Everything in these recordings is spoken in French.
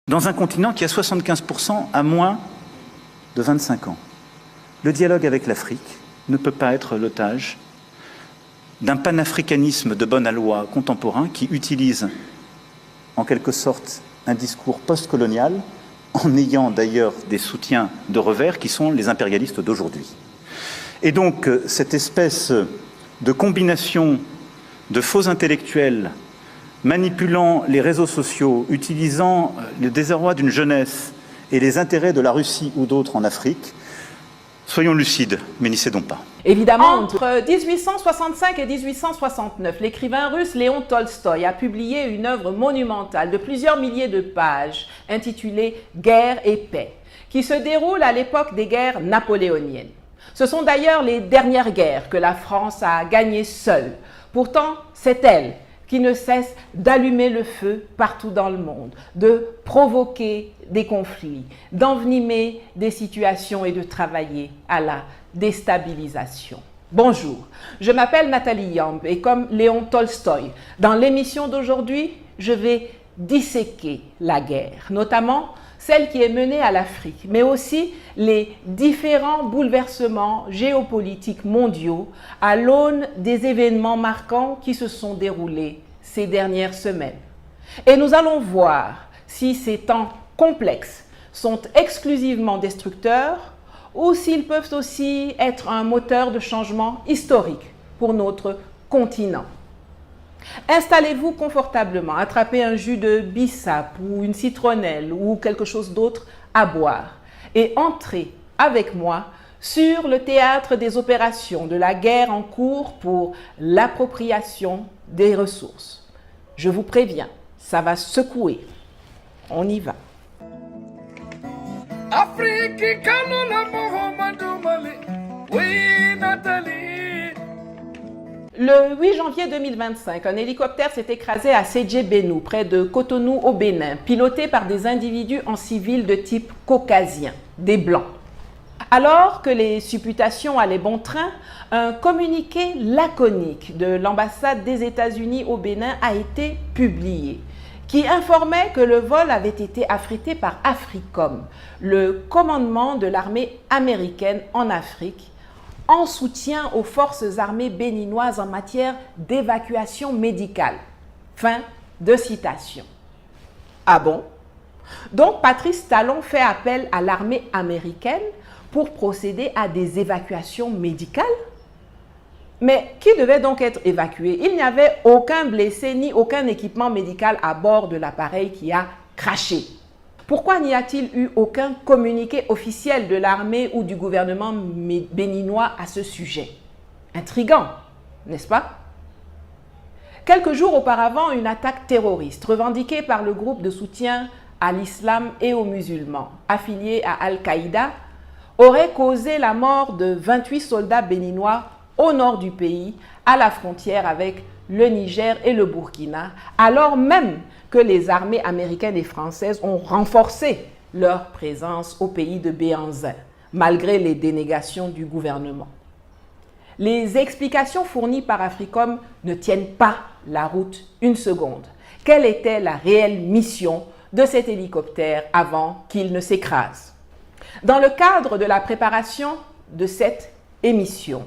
dans un continent qui a 75% à moins de 25 ans. Le dialogue avec l'Afrique ne peut pas être l'otage d'un panafricanisme de bonne aloi contemporain qui utilise en quelque sorte un discours post-colonial en ayant d'ailleurs des soutiens de revers qui sont les impérialistes d'aujourd'hui. Et donc cette espèce de combination de faux intellectuels manipulant les réseaux sociaux, utilisant le désarroi d'une jeunesse et les intérêts de la Russie ou d'autres en Afrique, soyons lucides, mais n'y cédons pas. Évidemment, entre 1865 et 1869, l'écrivain russe Léon Tolstoï a publié une œuvre monumentale de plusieurs milliers de pages intitulée « Guerre et paix », qui se déroule à l'époque des guerres napoléoniennes. Ce sont d'ailleurs les dernières guerres que la France a gagnées seule. Pourtant, c'est elle qui ne cesse d'allumer le feu partout dans le monde, de provoquer des conflits, d'envenimer des situations et de travailler à la déstabilisation. Bonjour, je m'appelle Nathalie Yamb et comme Léon Tolstoï, dans l'émission d'aujourd'hui, je vais disséquer la guerre, notamment celle qui est menée à l'Afrique, mais aussi les différents bouleversements géopolitiques mondiaux à l'aune des événements marquants qui se sont déroulés ces dernières semaines. Et nous allons voir si ces temps complexes sont exclusivement destructeurs ou s'ils peuvent aussi être un moteur de changement historique pour notre continent. Installez-vous confortablement, attrapez un jus de bissap ou une citronnelle ou quelque chose d'autre à boire et entrez avec moi sur le théâtre des opérations de la guerre en cours pour l'appropriation des ressources. Je vous préviens, ça va secouer. On y va. Le 8 janvier 2025, un hélicoptère s'est écrasé à Sédhié-Bénou, près de Cotonou au Bénin, piloté par des individus en civil de type caucasien, des Blancs. Alors que les supputations allaient bon train, un communiqué laconique de l'ambassade des États-Unis au Bénin a été publié, qui informait que le vol avait été affrété par AFRICOM, le commandement de l'armée américaine en Afrique, en soutien aux forces armées béninoises en matière d'évacuation médicale. Fin de citation. Ah bon? Donc Patrice Talon fait appel à l'armée américaine pour procéder à des évacuations médicales? Mais qui devait donc être évacué? Il n'y avait aucun blessé ni aucun équipement médical à bord de l'appareil qui a craché. Pourquoi n'y a-t-il eu aucun communiqué officiel de l'armée ou du gouvernement béninois à ce sujet? Intriguant, n'est-ce pas? Quelques jours auparavant, une attaque terroriste revendiquée par le groupe de soutien à l'islam et aux musulmans, affilié à Al-Qaïda, aurait causé la mort de 28 soldats béninois au nord du pays, à la frontière avec le Niger et le Burkina, alors même que les armées américaines et françaises ont renforcé leur présence au pays de Béhanzin, malgré les dénégations du gouvernement. Les explications fournies par AFRICOM ne tiennent pas la route une seconde. Quelle était la réelle mission de cet hélicoptère avant qu'il ne s'écrase? Dans le cadre de la préparation de cette émission,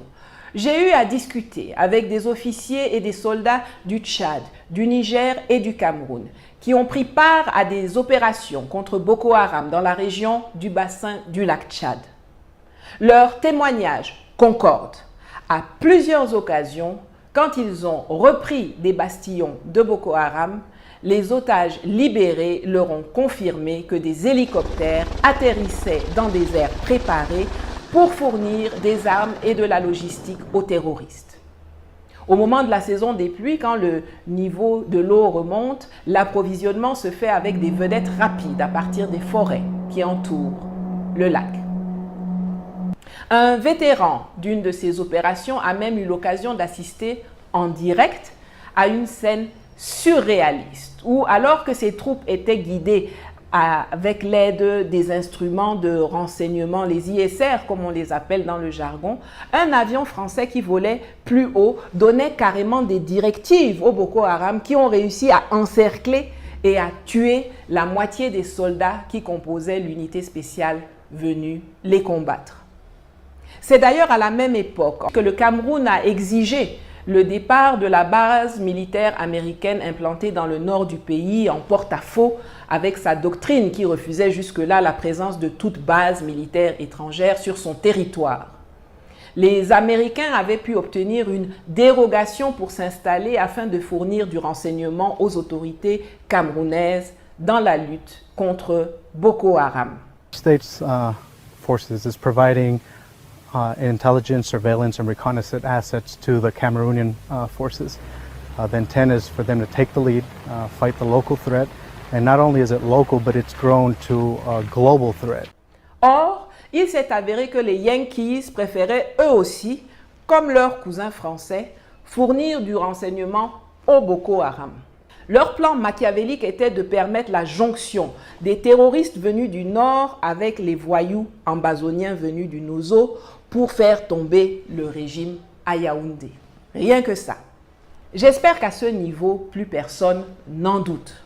j'ai eu à discuter avec des officiers et des soldats du Tchad, du Niger et du Cameroun qui ont pris part à des opérations contre Boko Haram dans la région du bassin du lac Tchad. Leurs témoignages concordent. À plusieurs occasions, quand ils ont repris des bastillons de Boko Haram, les otages libérés leur ont confirmé que des hélicoptères atterrissaient dans des aires préparées pour fournir des armes et de la logistique aux terroristes. Au moment de la saison des pluies, quand le niveau de l'eau remonte, l'approvisionnement se fait avec des vedettes rapides à partir des forêts qui entourent le lac. Un vétéran d'une de ces opérations a même eu l'occasion d'assister en direct à une scène surréaliste où, alors que ses troupes étaient guidées avec l'aide des instruments de renseignement, les ISR comme on les appelle dans le jargon, un avion français qui volait plus haut donnait carrément des directives aux Boko Haram qui ont réussi à encercler et a tué la moitié des soldats qui composaient l'unité spéciale venue les combattre. C'est d'ailleurs à la même époque que le Cameroun a exigé le départ de la base militaire américaine implantée dans le nord du pays en porte-à-faux avec sa doctrine qui refusait jusque-là la présence de toute base militaire étrangère sur son territoire. Les Américains avaient pu obtenir une dérogation pour s'installer afin de fournir du renseignement aux autorités camerounaises dans la lutte contre Boko Haram. States forces is providing intelligence, surveillance, and reconnaissance assets to the Cameroonian forces. The intent is for them to take the lead, fight the local threat, and not only is it local, but it's grown to a global threat. Or, il s'est avéré que les Yankees préféraient eux aussi, comme leurs cousins français, fournir du renseignement au Boko Haram. Leur plan machiavélique était de permettre la jonction des terroristes venus du nord avec les voyous ambazoniens venus du Nozo pour faire tomber le régime à Yaoundé. Rien que ça. J'espère qu'à ce niveau, plus personne n'en doute.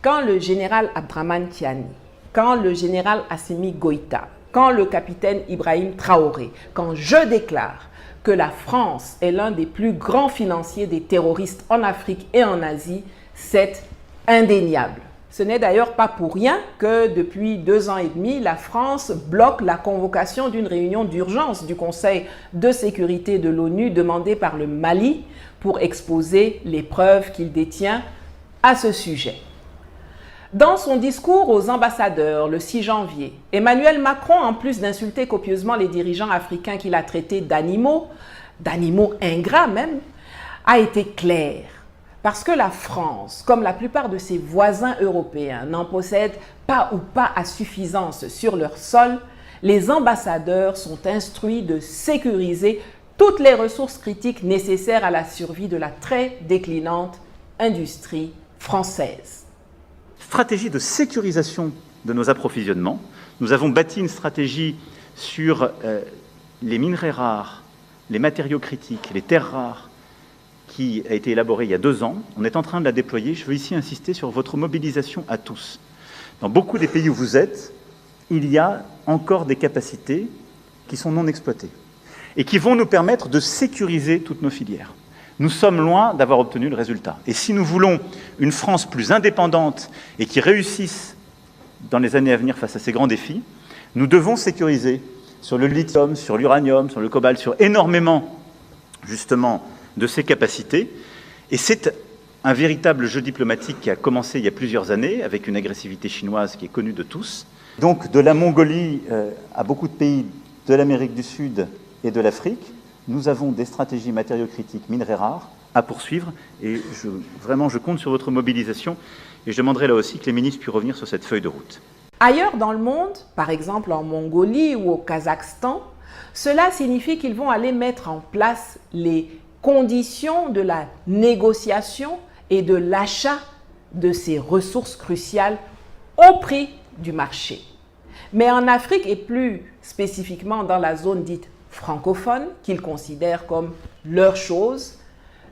Quand le général Abdraman Tiani, quand le général Assimi Goïta, quand le capitaine Ibrahim Traoré, quand je déclare que la France est l'un des plus grands financiers des terroristes en Afrique et en Asie, c'est indéniable. Ce n'est d'ailleurs pas pour rien que depuis 2 ans et demi, la France bloque la convocation d'une réunion d'urgence du Conseil de sécurité de l'ONU demandée par le Mali pour exposer les preuves qu'il détient à ce sujet. Dans son discours aux ambassadeurs le 6 janvier, Emmanuel Macron, en plus d'insulter copieusement les dirigeants africains qu'il a traités d'animaux ingrats même, a été clair. Parce que la France, comme la plupart de ses voisins européens, n'en possède pas ou pas à suffisance sur leur sol, les ambassadeurs sont instruits de sécuriser toutes les ressources critiques nécessaires à la survie de la très déclinante industrie française. Stratégie de sécurisation de nos approvisionnements. Nous avons bâti une stratégie sur les minerais rares, les matériaux critiques, les terres rares, qui a été élaborée il y a 2 ans. On est en train de la déployer. Je veux ici insister sur votre mobilisation à tous. Dans beaucoup des pays où vous êtes, il y a encore des capacités qui sont non exploitées et qui vont nous permettre de sécuriser toutes nos filières. Nous sommes loin d'avoir obtenu le résultat. Et si nous voulons une France plus indépendante et qui réussisse dans les années à venir face à ces grands défis, nous devons sécuriser sur le lithium, sur l'uranium, sur le cobalt, sur énormément, justement, de ces capacités. Et c'est un véritable jeu diplomatique qui a commencé il y a plusieurs années, avec une agressivité chinoise qui est connue de tous. Donc, de la Mongolie à beaucoup de pays de l'Amérique du Sud et de l'Afrique, nous avons des stratégies matériaux critiques, minerais rares, à poursuivre. Et vraiment, je compte sur votre mobilisation. Et je demanderai là aussi que les ministres puissent revenir sur cette feuille de route. Ailleurs dans le monde, par exemple en Mongolie ou au Kazakhstan, cela signifie qu'ils vont aller mettre en place les conditions de la négociation et de l'achat de ces ressources cruciales au prix du marché. Mais en Afrique et plus spécifiquement dans la zone dite francophone, qu'ils considèrent comme leur chose,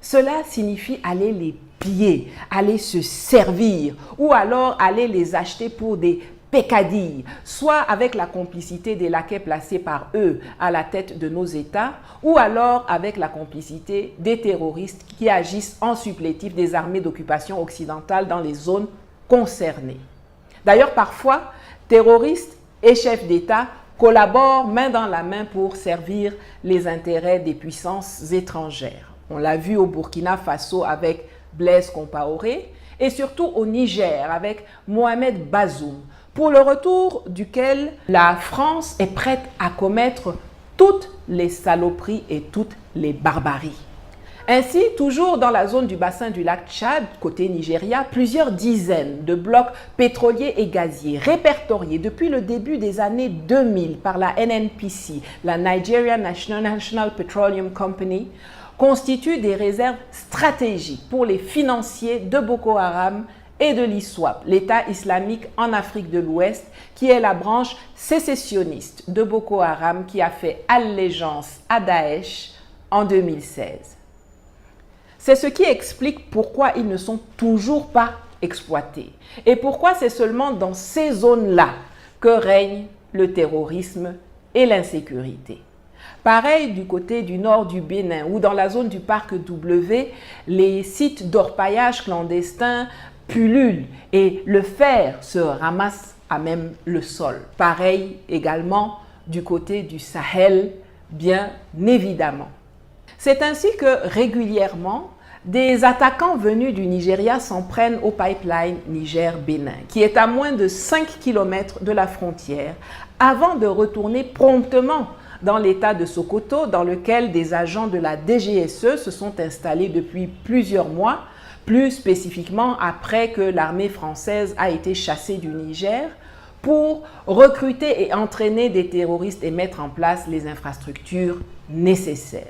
cela signifie aller les piller, aller se servir ou alors aller les acheter pour des peccadilles, soit avec la complicité des laquais placés par eux à la tête de nos États, ou alors avec la complicité des terroristes qui agissent en supplétif des armées d'occupation occidentale dans les zones concernées. D'ailleurs, parfois, terroristes et chefs d'État collaborent main dans la main pour servir les intérêts des puissances étrangères. On l'a vu au Burkina Faso avec Blaise Compaoré et surtout au Niger avec Mohamed Bazoum, pour le retour duquel la France est prête à commettre toutes les saloperies et toutes les barbaries. Ainsi, toujours dans la zone du bassin du lac Tchad, côté Nigeria, plusieurs dizaines de blocs pétroliers et gaziers répertoriés depuis le début des années 2000 par la NNPC, la Nigeria National Petroleum Company, constituent des réserves stratégiques pour les financiers de Boko Haram et de l'ISWAP, l'État islamique en Afrique de l'Ouest, qui est la branche sécessionniste de Boko Haram qui a fait allégeance à Daesh en 2016. C'est ce qui explique pourquoi ils ne sont toujours pas exploitées. Et pourquoi c'est seulement dans ces zones-là que règne le terrorisme et l'insécurité. Pareil du côté du nord du Bénin, où dans la zone du parc W, les sites d'orpaillage clandestins pullulent et le fer se ramasse à même le sol. Pareil également du côté du Sahel, bien évidemment. C'est ainsi que régulièrement, des attaquants venus du Nigeria s'en prennent au pipeline Niger-Bénin, qui est à moins de 5 km de la frontière, avant de retourner promptement dans l'état de Sokoto, dans lequel des agents de la DGSE se sont installés depuis plusieurs mois, plus spécifiquement après que l'armée française a été chassée du Niger, pour recruter et entraîner des terroristes et mettre en place les infrastructures nécessaires.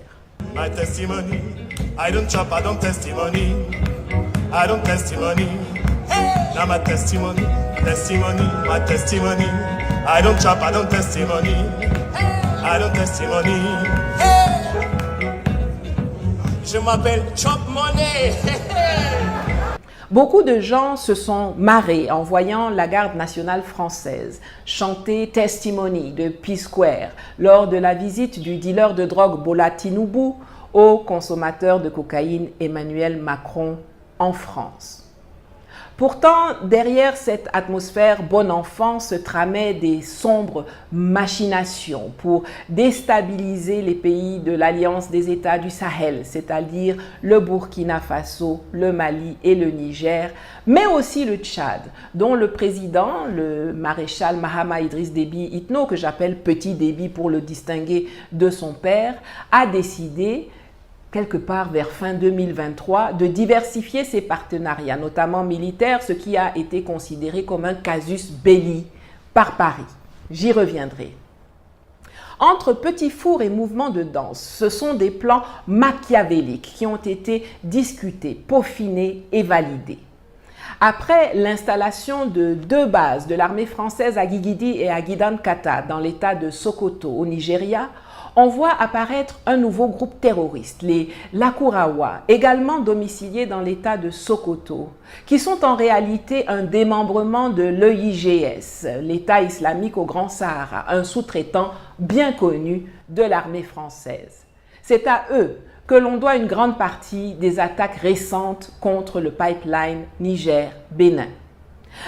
My testimony, I don't chop, I don't testimony. I don't testimony. Now my testimony, testimony, my testimony. I don't chop, I don't testimony. I don't testimony. Je m'appelle Chop Money. Beaucoup de gens se sont marrés en voyant la garde nationale française chanter Testimony de P-Square lors de la visite du dealer de drogue Bola Tinubu au consommateur de cocaïne Emmanuel Macron en France. Pourtant, derrière cette atmosphère bon enfant se tramaient des sombres machinations pour déstabiliser les pays de l'Alliance des États du Sahel, c'est-à-dire le Burkina Faso, le Mali et le Niger, mais aussi le Tchad, dont le président, le maréchal Mahama Idriss Déby Itno, que j'appelle Petit Déby pour le distinguer de son père, a décidé quelque part vers fin 2023, de diversifier ses partenariats, notamment militaires, ce qui a été considéré comme un casus belli par Paris. J'y reviendrai. Entre petits fours et mouvements de danse, ce sont des plans machiavéliques qui ont été discutés, peaufinés et validés. Après l'installation de 2 bases de l'armée française à Guigidi et à Gidankata dans l'état de Sokoto au Nigeria, on voit apparaître un nouveau groupe terroriste, les Lakurawa, également domiciliés dans l'état de Sokoto, qui sont en réalité un démembrement de l'EIGS, l'État islamique au Grand Sahara, un sous-traitant bien connu de l'armée française. C'est à eux que l'on doit une grande partie des attaques récentes contre le pipeline Niger-Bénin.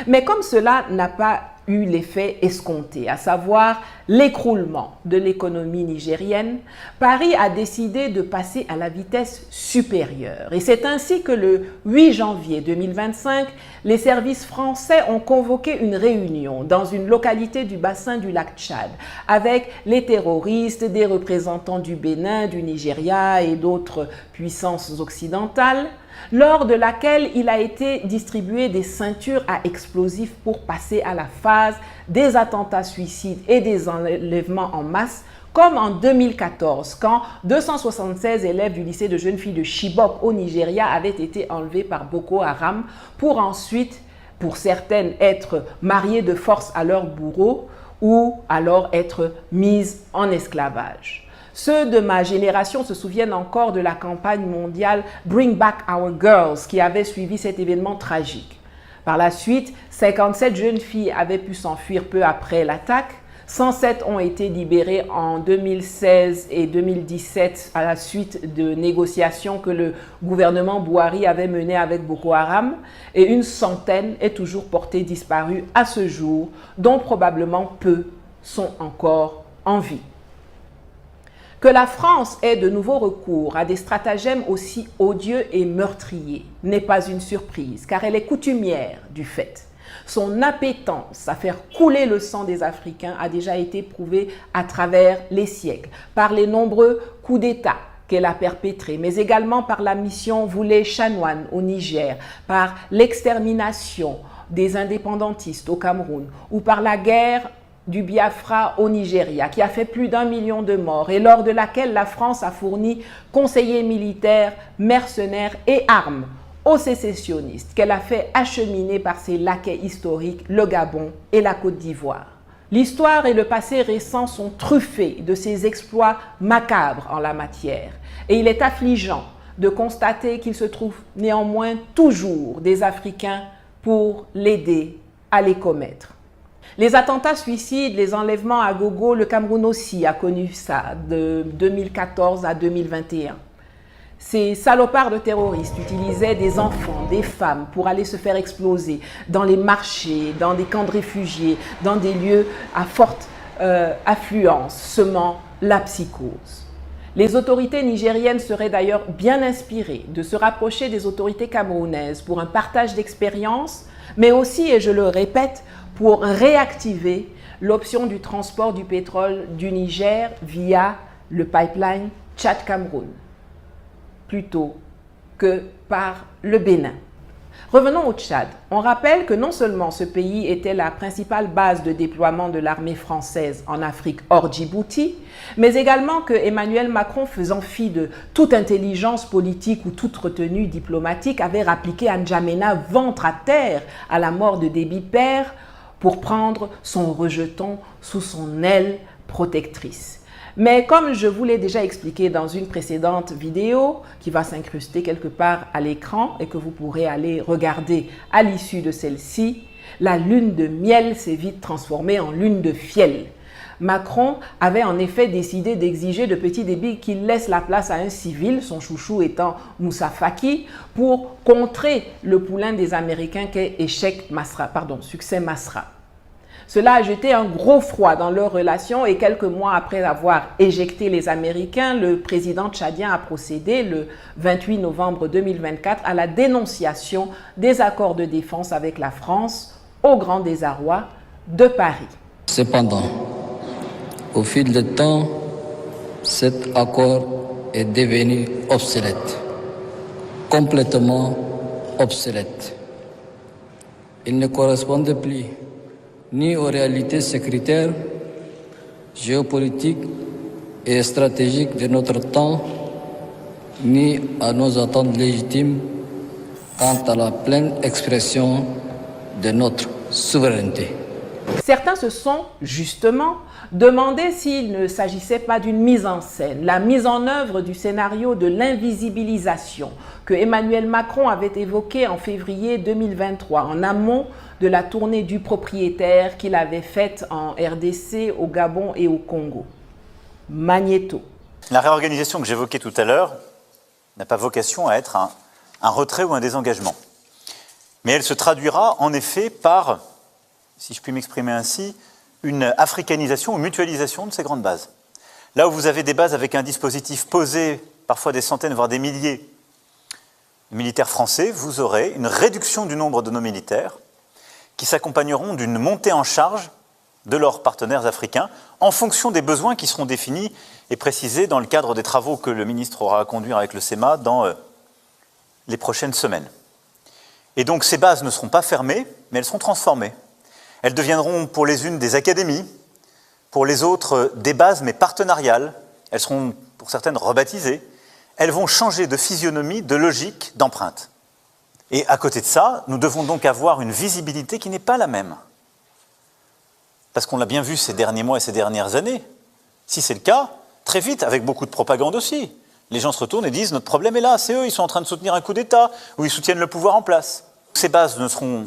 Mais comme cela n'a pas eu l'effet escompté, à savoir l'écroulement de l'économie nigérienne, Paris a décidé de passer à la vitesse supérieure. Et c'est ainsi que le 8 janvier 2025, les services français ont convoqué une réunion dans une localité du bassin du lac Tchad avec les terroristes, des représentants du Bénin, du Nigeria et d'autres puissances occidentales, lors de laquelle il a été distribué des ceintures à explosifs pour passer à la phase des attentats suicides et des enlèvements en masse, comme en 2014, quand 276 élèves du lycée de jeunes filles de Chibok au Nigeria avaient été enlevés par Boko Haram pour ensuite, pour certaines, être mariées de force à leurs bourreaux ou alors être mises en esclavage. Ceux de ma génération se souviennent encore de la campagne mondiale Bring Back Our Girls qui avait suivi cet événement tragique. Par la suite, 57 jeunes filles avaient pu s'enfuir peu après l'attaque. 107 ont été libérées en 2016 et 2017 à la suite de négociations que le gouvernement Buhari avait menées avec Boko Haram. Et une centaine est toujours portée disparue à ce jour, dont probablement peu sont encore en vie. Que la France ait de nouveau recours à des stratagèmes aussi odieux et meurtriers n'est pas une surprise, car elle est coutumière du fait. Son appétence à faire couler le sang des Africains a déjà été prouvée à travers les siècles, par les nombreux coups d'État qu'elle a perpétrés, mais également par la mission Voulé Chanoine au Niger, par l'extermination des indépendantistes au Cameroun ou par la guerre du Biafra au Nigeria, qui a fait plus d'1 million de morts et lors de laquelle la France a fourni conseillers militaires, mercenaires et armes aux sécessionnistes qu'elle a fait acheminer par ses laquais historiques, le Gabon et la Côte d'Ivoire. L'histoire et le passé récent sont truffés de ces exploits macabres en la matière et il est affligeant de constater qu'il se trouve néanmoins toujours des Africains pour l'aider à les commettre. Les attentats suicides, les enlèvements à gogo, le Cameroun aussi a connu ça de 2014 à 2021. Ces salopards de terroristes utilisaient des enfants, des femmes pour aller se faire exploser dans les marchés, dans des camps de réfugiés, dans des lieux à forte affluence, semant la psychose. Les autorités nigériennes seraient d'ailleurs bien inspirées de se rapprocher des autorités camerounaises pour un partage d'expériences, mais aussi, et je le répète, pour réactiver l'option du transport du pétrole du Niger via le pipeline Tchad-Cameroun, plutôt que par le Bénin. Revenons au Tchad. On rappelle que non seulement ce pays était la principale base de déploiement de l'armée française en Afrique hors Djibouti, mais également que Emmanuel Macron, faisant fi de toute intelligence politique ou toute retenue diplomatique, avait rappliqué à N'Djamena ventre à terre à la mort de Déby Père pour prendre son rejeton sous son aile protectrice. Mais comme je vous l'ai déjà expliqué dans une précédente vidéo qui va s'incruster quelque part à l'écran et que vous pourrez aller regarder à l'issue de celle-ci, la lune de miel s'est vite transformée en lune de fiel. Macron avait en effet décidé d'exiger de Petit Déby qu'il laisse la place à un civil, son chouchou étant Moussa Faki, pour contrer le poulain des Américains qu'est Succès Masra. Cela a jeté un gros froid dans leurs relations et quelques mois après avoir éjecté les Américains, le président tchadien a procédé le 28 novembre 2024 à la dénonciation des accords de défense avec la France au grand désarroi de Paris. Cependant, au fil du temps, cet accord est devenu obsolète, complètement obsolète. Il ne correspondait plus ni aux réalités sécuritaires, géopolitiques et stratégiques de notre temps, ni à nos attentes légitimes quant à la pleine expression de notre souveraineté. Certains se sont justement demandé s'il ne s'agissait pas d'une mise en scène, la mise en œuvre du scénario de l'invisibilisation que Emmanuel Macron avait évoqué en février 2023, en amont de la tournée du propriétaire qu'il avait faite en RDC, au Gabon et au Congo. Magnéto. La réorganisation que j'évoquais tout à l'heure n'a pas vocation à être un retrait ou un désengagement. Mais elle se traduira en effet par, si je puis m'exprimer ainsi, une africanisation ou mutualisation de ces grandes bases. Là où vous avez des bases avec un dispositif posé, parfois des centaines, voire des milliers de militaires français, vous aurez une réduction du nombre de nos militaires qui s'accompagneront d'une montée en charge de leurs partenaires africains en fonction des besoins qui seront définis et précisés dans le cadre des travaux que le ministre aura à conduire avec le SEMA dans les prochaines semaines. Et donc ces bases ne seront pas fermées, mais elles seront transformées. Elles deviendront pour les unes des académies, pour les autres des bases mais partenariales. Elles seront pour certaines rebaptisées. Elles vont changer de physionomie, de logique, d'empreinte. Et à côté de ça, nous devons donc avoir une visibilité qui n'est pas la même. Parce qu'on l'a bien vu ces derniers mois et ces dernières années. Si c'est le cas, très vite, avec beaucoup de propagande aussi, les gens se retournent et disent « notre problème est là, c'est eux, ils sont en train de soutenir un coup d'État, ou ils soutiennent le pouvoir en place ». Ces bases ne seront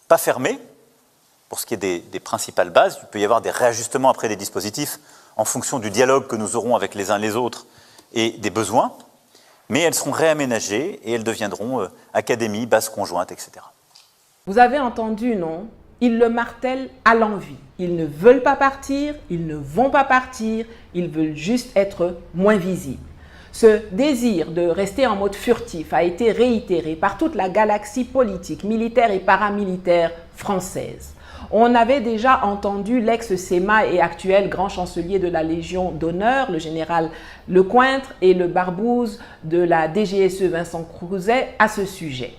pas fermées. Pour ce qui est des principales bases, il peut y avoir des réajustements après des dispositifs en fonction du dialogue que nous aurons avec les uns les autres et des besoins, mais elles seront réaménagées et elles deviendront académies, bases conjointes, etc. Vous avez entendu, non? Ils le martèlent à l'envi. Ils ne veulent pas partir, ils ne vont pas partir, ils veulent juste être moins visibles. Ce désir de rester en mode furtif a été réitéré par toute la galaxie politique, militaire et paramilitaire française. On avait déjà entendu l'ex-SEMA et actuel grand chancelier de la Légion d'honneur, le général Lecointre, et le barbouze de la DGSE Vincent Crouzet à ce sujet.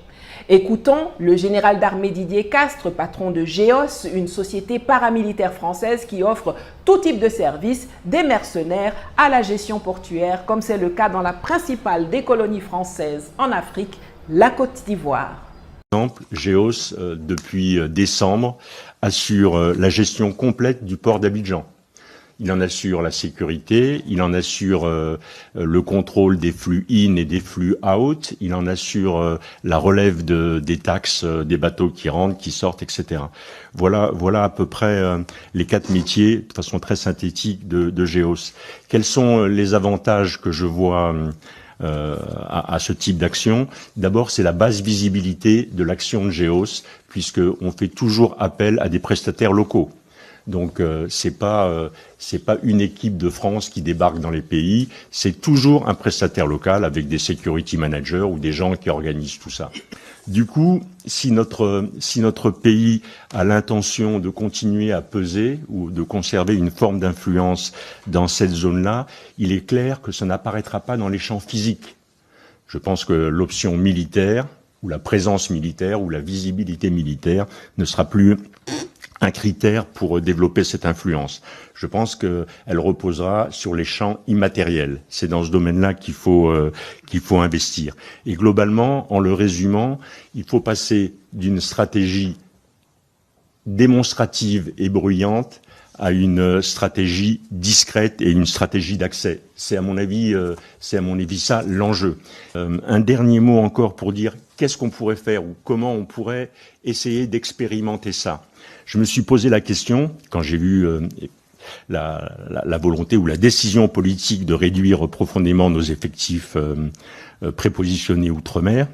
Écoutons le général d'armée Didier Castres, patron de GEOS, une société paramilitaire française qui offre tout type de services, des mercenaires à la gestion portuaire, comme c'est le cas dans la principale des colonies françaises en Afrique, la Côte d'Ivoire. Par exemple, GEOS, depuis décembre, assure la gestion complète du port d'Abidjan. il en assure la sécurité, il en assure le contrôle des flux in et des flux out, il en assure la relève des taxes des bateaux qui rentrent, qui sortent, etc. Voilà à peu près les 4 métiers, de façon très synthétique, de GEOS. Quels sont les avantages que je vois à ce type d'action? D'abord, c'est la basse visibilité de l'action de GEOS, puisqu'on fait toujours appel à des prestataires locaux. Donc c'est pas une équipe de France qui débarque dans les pays, c'est toujours un prestataire local avec des security managers ou des gens qui organisent tout ça. Du coup, si notre pays a l'intention de continuer à peser ou de conserver une forme d'influence dans cette zone-là, il est clair que ça n'apparaîtra pas dans les champs physiques. Je pense que l'option militaire ou la présence militaire ou la visibilité militaire ne sera plus un critère pour développer cette influence. Je pense qu'elle reposera sur les champs immatériels. C'est dans ce domaine-là qu'il faut investir. Et globalement, en le résumant, il faut passer d'une stratégie démonstrative et bruyante à une stratégie discrète et une stratégie d'accès. C'est à mon avis ça l'enjeu. Un dernier mot encore pour dire qu'est-ce qu'on pourrait faire ou comment on pourrait essayer d'expérimenter ça. Je me suis posé la question quand j'ai vu la volonté ou la décision politique de réduire profondément nos effectifs prépositionnés outre-mer.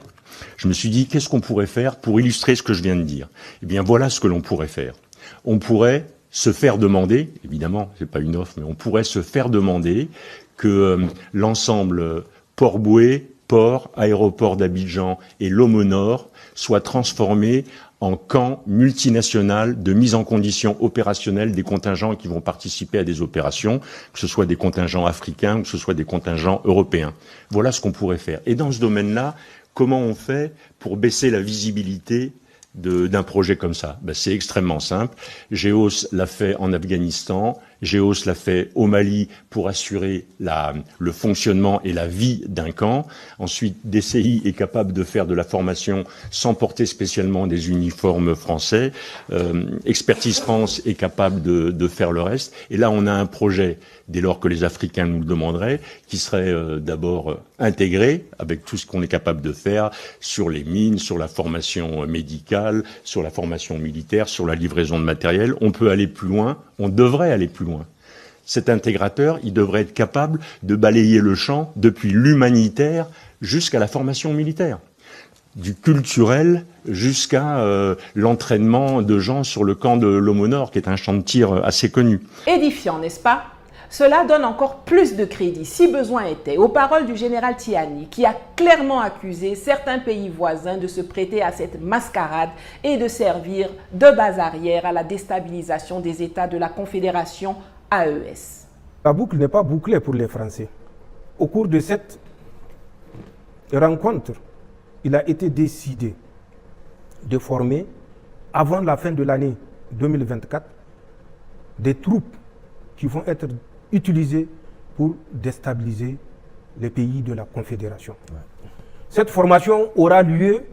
Je me suis dit qu'est-ce qu'on pourrait faire pour illustrer ce que je viens de dire. Eh bien voilà ce que l'on pourrait faire. On pourrait se faire demander, évidemment, c'est pas une offre, mais on pourrait se faire demander que l'ensemble Port-Bouët, port, aéroport d'Abidjan et Lomo Nord soient transformés en camp multinational de mise en condition opérationnelle des contingents qui vont participer à des opérations, que ce soit des contingents africains ou que ce soit des contingents européens. Voilà ce qu'on pourrait faire. Et dans ce domaine-là, comment on fait pour baisser la visibilité d'un projet comme ça? C'est extrêmement simple. GEOS l'a fait en Afghanistan, GEOS l'a fait au Mali pour assurer le fonctionnement et la vie d'un camp. Ensuite, DCI est capable de faire de la formation sans porter spécialement des uniformes français. Expertise France est capable de faire le reste. Et là, on a un projet, dès lors que les Africains nous le demanderaient, qui serait d'abord intégré avec tout ce qu'on est capable de faire sur les mines, sur la formation médicale, sur la formation militaire, sur la livraison de matériel. On peut aller plus loin, on devrait aller plus loin. Cet intégrateur, il devrait être capable de balayer le champ depuis l'humanitaire jusqu'à la formation militaire, du culturel jusqu'à l'entraînement de gens sur le camp de Lomo Nord, qui est un champ de tir assez connu. Édifiant, n'est-ce pas? Cela donne encore plus de crédit, si besoin était, aux paroles du général Tiani, qui a clairement accusé certains pays voisins de se prêter à cette mascarade et de servir de base arrière à la déstabilisation des États de la Confédération AES. La boucle n'est pas bouclée pour les Français. Au cours de cette rencontre, il a été décidé de former, avant la fin de l'année 2024, des troupes qui vont être utilisées pour déstabiliser les pays de la Confédération. Ouais. Cette formation aura lieu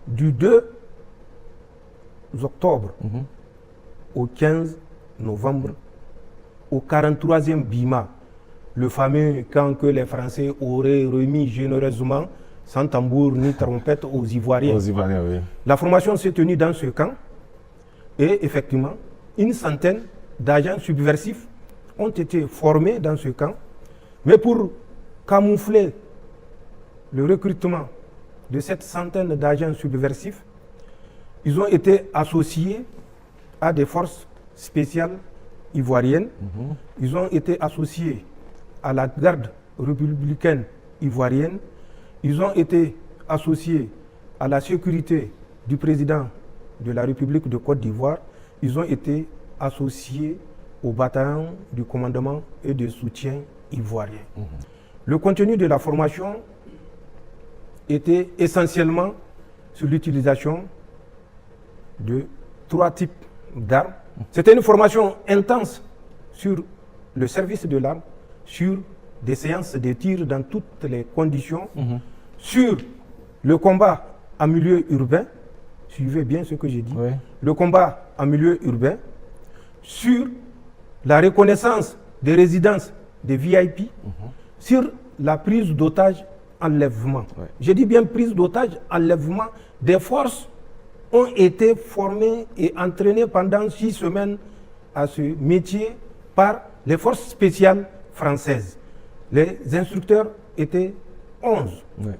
du 2 octobre au 15 novembre au 43e BIMA, le fameux camp que les Français auraient remis généreusement sans tambour ni trompette aux Ivoiriens. Oui. La formation s'est tenue dans ce camp et effectivement, une centaine d'agents subversifs ont été formés dans ce camp, mais pour camoufler le recrutement de cette centaine d'agents subversifs, ils ont été associés à des forces spéciales ivoiriennes, ils ont été associés à la garde républicaine ivoirienne, ils ont été associés à la sécurité du président de la République de Côte d'Ivoire, ils ont été associés au bataillon du commandement et de soutien ivoirien. Le contenu de la formation était essentiellement sur l'utilisation de 3 types d'armes. C'était une formation intense sur le service de l'arme, sur des séances de tir dans toutes les conditions, sur le combat en milieu urbain, suivez bien ce que j'ai dit, le combat en milieu urbain, sur la reconnaissance des résidences des VIP, sur la prise d'otages, enlèvement. Ouais. Je dis bien prise d'otages, enlèvement. Des forces ont été formées et entraînées pendant 6 semaines à ce métier par les forces spéciales françaises. Les instructeurs étaient 11. Ouais.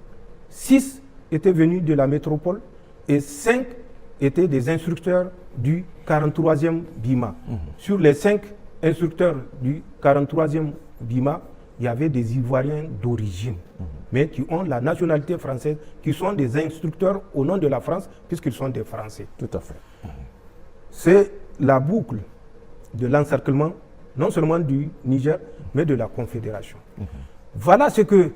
6 étaient venus de la métropole et 5 étaient des instructeurs du 43e BIMA. Sur les 5 instructeurs du 43e BIMA, il y avait des Ivoiriens d'origine, mais qui ont la nationalité française, qui sont des instructeurs au nom de la France, puisqu'ils sont des Français. Tout à fait. C'est la boucle de l'encerclement, non seulement du Niger, mais de la Confédération. Voilà ce que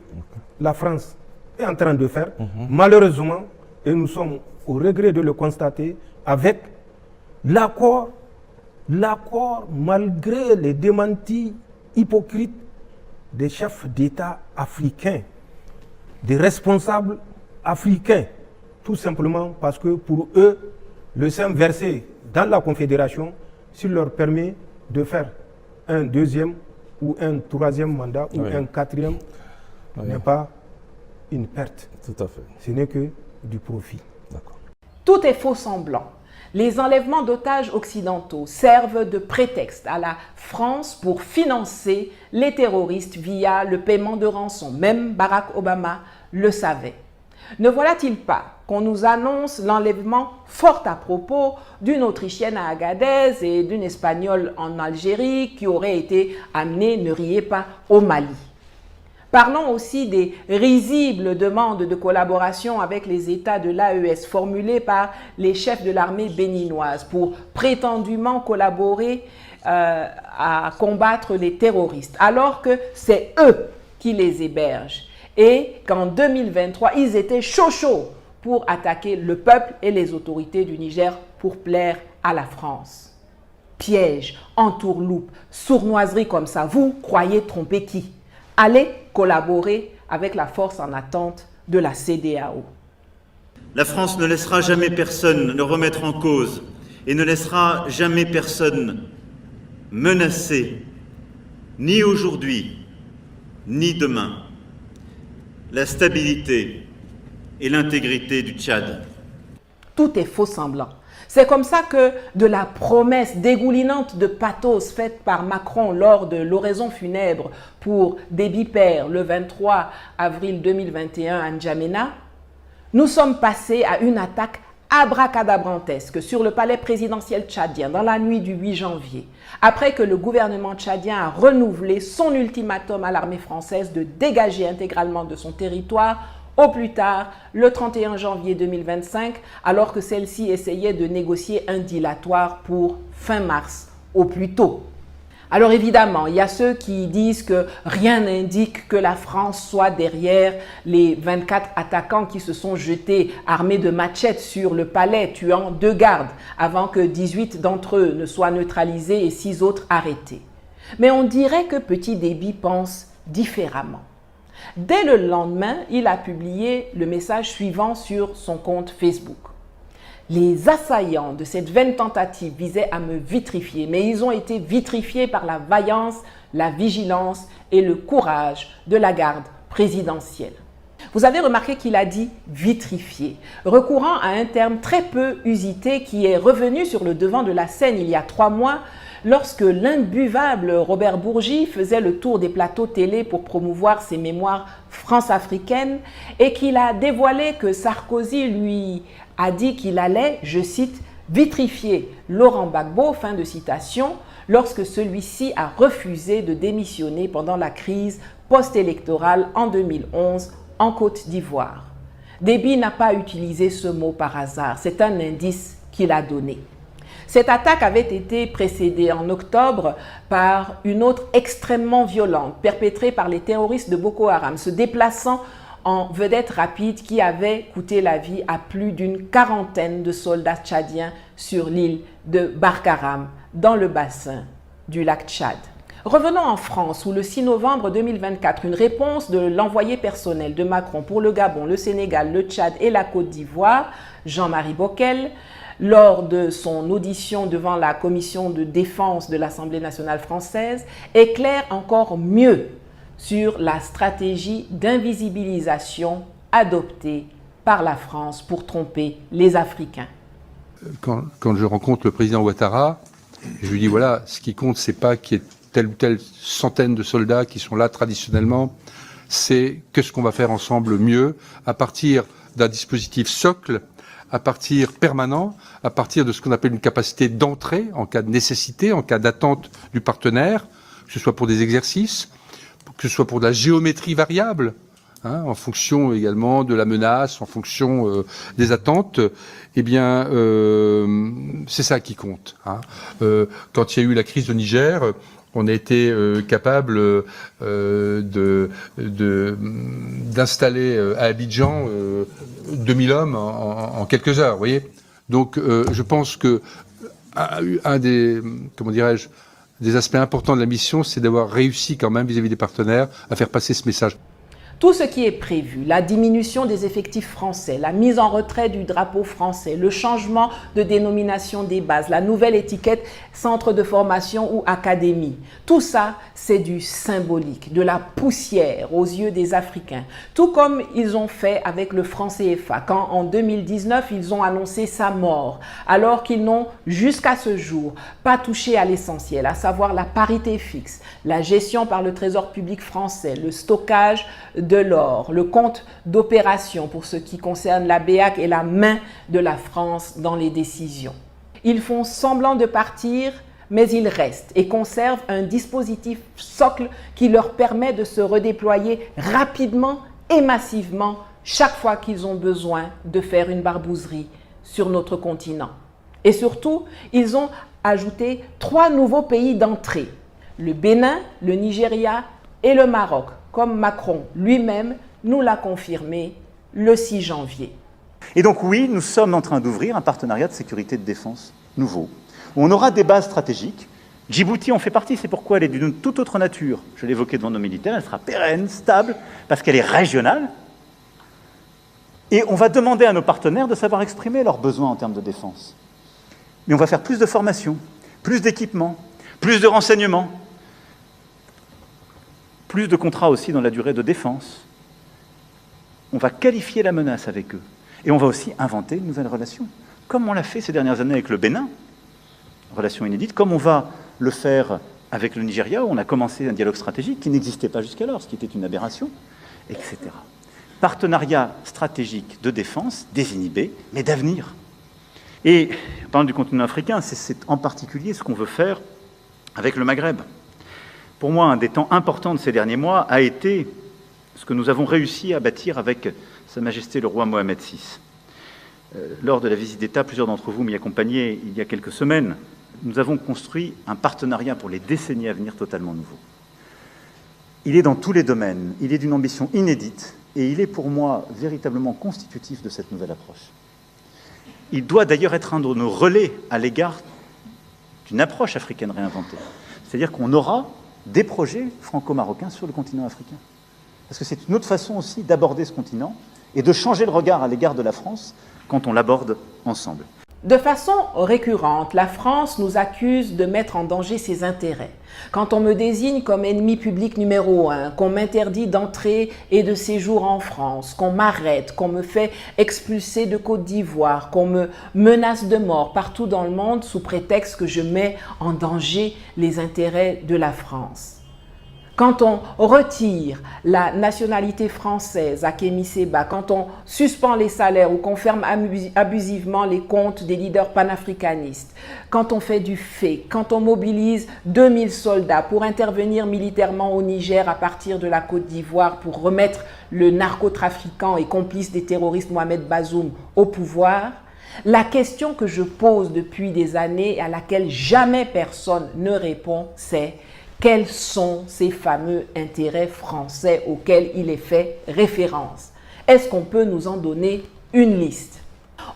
la France est en train de faire, malheureusement, et nous sommes au regret de le constater, avec l'accord, malgré les démentis hypocrites des chefs d'État africains, des responsables africains, tout simplement parce que pour eux, le sein versé dans la Confédération, s'il leur permet de faire un 2e ou un 3e mandat ou un 4e, n'est pas une perte. Tout à fait. Ce n'est que du profit. D'accord. Tout est faux semblant. Les enlèvements d'otages occidentaux servent de prétexte à la France pour financer les terroristes via le paiement de rançon. Même Barack Obama le savait. Ne voilà-t-il pas qu'on nous annonce l'enlèvement fort à propos d'une Autrichienne à Agadez et d'une Espagnole en Algérie qui auraient été amenées, ne riez pas, au Mali. Parlons aussi des risibles demandes de collaboration avec les États de l'AES formulées par les chefs de l'armée béninoise pour prétendument collaborer à combattre les terroristes, alors que c'est eux qui les hébergent et qu'en 2023, ils étaient chauds pour attaquer le peuple et les autorités du Niger pour plaire à la France. Piège, entourloupe, sournoiserie comme ça, vous croyez tromper qui? Allez collaborer avec la force en attente de la CEDEAO. La France ne laissera jamais personne le remettre en cause et ne laissera jamais personne menacer, ni aujourd'hui, ni demain, la stabilité et l'intégrité du Tchad. Tout est faux semblant. C'est comme ça que de la promesse dégoulinante de pathos faite par Macron lors de l'oraison funèbre pour Déby Père le 23 avril 2021 à N'Djamena, nous sommes passés à une attaque abracadabrantesque sur le palais présidentiel tchadien dans la nuit du 8 janvier, après que le gouvernement tchadien a renouvelé son ultimatum à l'armée française de dégager intégralement de son territoire au plus tard le 31 janvier 2025, alors que celle-ci essayait de négocier un dilatoire pour fin mars au plus tôt. Alors évidemment, il y a ceux qui disent que rien n'indique que la France soit derrière les 24 attaquants qui se sont jetés armés de machettes sur le palais, tuant 2 gardes, avant que 18 d'entre eux ne soient neutralisés et 6 autres arrêtés. Mais on dirait que Petit Déby pense différemment. Dès le lendemain, il a publié le message suivant sur son compte Facebook. Les assaillants de cette vaine tentative visaient à me vitrifier, mais ils ont été vitrifiés par la vaillance, la vigilance et le courage de la garde présidentielle. Vous avez remarqué qu'il a dit vitrifié, recourant à un terme très peu usité qui est revenu sur le devant de la scène il y a 3 mois, lorsque l'imbuvable Robert Bourgi faisait le tour des plateaux télé pour promouvoir ses mémoires france-africaines et qu'il a dévoilé que Sarkozy lui a dit qu'il allait, je cite, vitrifier Laurent Gbagbo, fin de citation, lorsque celui-ci a refusé de démissionner pendant la crise post-électorale en 2011 en Côte d'Ivoire. Déby n'a pas utilisé ce mot par hasard, c'est un indice qu'il a donné. Cette attaque avait été précédée en octobre par une autre extrêmement violente, perpétrée par les terroristes de Boko Haram, se déplaçant en vedette rapide qui avait coûté la vie à plus d'une quarantaine de soldats tchadiens sur l'île de Barkaram, dans le bassin du lac Tchad. Revenons en France où le 6 novembre 2024, une réponse de l'envoyé personnel de Macron pour le Gabon, le Sénégal, le Tchad et la Côte d'Ivoire, Jean-Marie Bockel, lors de son audition devant la commission de défense de l'Assemblée nationale française, éclaire encore mieux sur la stratégie d'invisibilisation adoptée par la France pour tromper les Africains. Quand je rencontre le président Ouattara, je lui dis voilà, ce qui compte, c'est pas qu'il y ait telle ou telle centaine de soldats qui sont là traditionnellement, c'est qu'est-ce qu'on va faire ensemble mieux à partir d'un dispositif socle, à partir permanent, à partir de ce qu'on appelle une capacité d'entrée en cas de nécessité, en cas d'attente du partenaire, que ce soit pour des exercices, que ce soit pour de la géométrie variable, en fonction également de la menace, en fonction des attentes, eh bien, c'est ça qui compte. Quand il y a eu la crise au Niger, on a été capable d'installer à Abidjan 2000 hommes en quelques heures, vous voyez. Donc, je pense que un des, comment dirais-je, des aspects importants de la mission, c'est d'avoir réussi quand même vis-à-vis des partenaires à faire passer ce message. Tout ce qui est prévu, la diminution des effectifs français, la mise en retrait du drapeau français, le changement de dénomination des bases, la nouvelle étiquette centre de formation ou académie, tout ça, c'est du symbolique, de la poussière aux yeux des Africains. Tout comme ils ont fait avec le franc CFA, quand en 2019, ils ont annoncé sa mort, alors qu'ils n'ont jusqu'à ce jour pas touché à l'essentiel, à savoir la parité fixe, la gestion par le Trésor public français, le stockage de l'or, le compte d'opération pour ce qui concerne la BEAC et la main de la France dans les décisions. Ils font semblant de partir, mais ils restent et conservent un dispositif socle qui leur permet de se redéployer rapidement et massivement chaque fois qu'ils ont besoin de faire une barbouzerie sur notre continent. Et surtout, ils ont ajouté 3 nouveaux pays d'entrée, le Bénin, le Nigeria et le Maroc, comme Macron lui-même nous l'a confirmé le 6 janvier. Et donc oui, nous sommes en train d'ouvrir un partenariat de sécurité et de défense nouveau, où on aura des bases stratégiques. Djibouti en fait partie, c'est pourquoi elle est d'une toute autre nature. Je l'évoquais devant nos militaires, elle sera pérenne, stable, parce qu'elle est régionale. Et on va demander à nos partenaires de savoir exprimer leurs besoins en termes de défense. Mais on va faire plus de formation, plus d'équipement, plus de renseignements, plus de contrats aussi dans la durée de défense. On va qualifier la menace avec eux. Et on va aussi inventer une nouvelle relation, comme on l'a fait ces dernières années avec le Bénin, relation inédite, comme on va le faire avec le Nigeria, où on a commencé un dialogue stratégique qui n'existait pas jusqu'alors, ce qui était une aberration, etc. Partenariat stratégique de défense, désinhibé, mais d'avenir. Et, en parlant du continent africain, c'est en particulier ce qu'on veut faire avec le Maghreb. Pour moi, un des temps importants de ces derniers mois a été ce que nous avons réussi à bâtir avec Sa Majesté le roi Mohamed VI. Lors de la visite d'État, plusieurs d'entre vous m'y accompagnaient il y a quelques semaines. Nous avons construit un partenariat pour les décennies à venir totalement nouveau. Il est dans tous les domaines, il est d'une ambition inédite et il est pour moi véritablement constitutif de cette nouvelle approche. Il doit d'ailleurs être un de nos relais à l'égard d'une approche africaine réinventée. C'est-à-dire qu'on aura des projets franco-marocains sur le continent africain. Parce que c'est une autre façon aussi d'aborder ce continent et de changer le regard à l'égard de la France quand on l'aborde ensemble. De façon récurrente, la France nous accuse de mettre en danger ses intérêts. Quand on me désigne comme ennemi public numéro 1, qu'on m'interdit d'entrée et de séjour en France, qu'on m'arrête, qu'on me fait expulser de Côte d'Ivoire, qu'on me menace de mort partout dans le monde sous prétexte que je mets en danger les intérêts de la France. Quand on retire la nationalité française à Kémy Séba, quand on suspend les salaires ou qu'on ferme abusivement les comptes des leaders panafricanistes, quand on fait du fake, quand on mobilise 2000 soldats pour intervenir militairement au Niger à partir de la Côte d'Ivoire pour remettre le narcotrafiquant et complice des terroristes Mohamed Bazoum au pouvoir, la question que je pose depuis des années et à laquelle jamais personne ne répond, c'est: quels sont ces fameux intérêts français auxquels il est fait référence? Est-ce qu'on peut nous en donner une liste?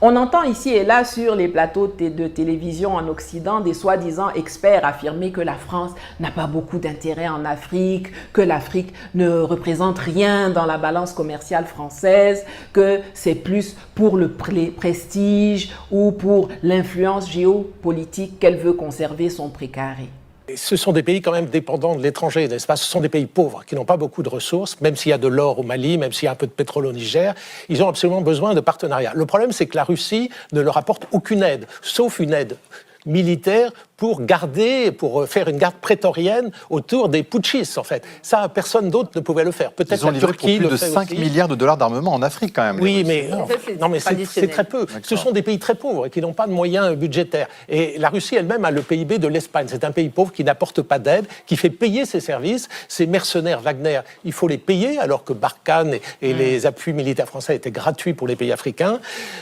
On entend ici et là sur les plateaux de télévision en Occident des soi-disant experts affirmer que la France n'a pas beaucoup d'intérêt en Afrique, que l'Afrique ne représente rien dans la balance commerciale française, que c'est plus pour le prestige ou pour l'influence géopolitique qu'elle veut conserver son précaré. Ce sont des pays quand même dépendants de l'étranger, n'est-ce pas? Ce sont des pays pauvres qui n'ont pas beaucoup de ressources, même s'il y a de l'or au Mali, même s'il y a un peu de pétrole au Niger, ils ont absolument besoin de partenariats. Le problème, c'est que la Russie ne leur apporte aucune aide, sauf une aide militaire pour faire une garde prétorienne autour des putschistes, en fait. Ça, personne d'autre ne pouvait le faire. Peut-être la Turquie le fait aussi. Ils ont livré pour plus de 5 milliards de dollars d'armement en Afrique, quand même. Oui, mais c'est très peu. Ce sont des pays très pauvres et qui n'ont pas de moyens budgétaires. Et la Russie elle-même a le PIB de l'Espagne. C'est un pays pauvre qui n'apporte pas d'aide, qui fait payer ses services. Ces mercenaires Wagner, il faut les payer, alors que Barkhane et les appuis militaires français étaient gratuits pour les pays africains.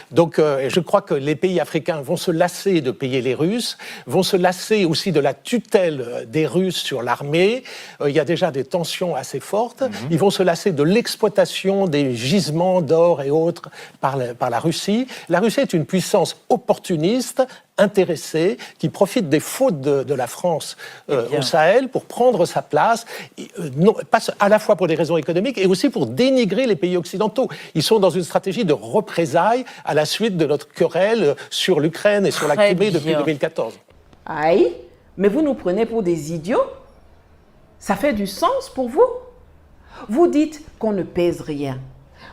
Donc, je crois que les pays africains vont se lasser de payer les Russes, vont se lasser aussi de la tutelle des Russes sur l'armée. Il y a déjà des tensions assez fortes. Ils vont se lasser de l'exploitation des gisements d'or et autres par la Russie. La Russie est une puissance opportuniste, intéressée, qui profite des fautes de la France au Sahel pour prendre sa place, à la fois pour des raisons économiques et aussi pour dénigrer les pays occidentaux. Ils sont dans une stratégie de représailles à la suite de notre querelle sur l'Ukraine et sur la Crimée depuis 2014. Aïe, mais vous nous prenez pour des idiots? Ça fait du sens pour vous? Vous dites qu'on ne pèse rien,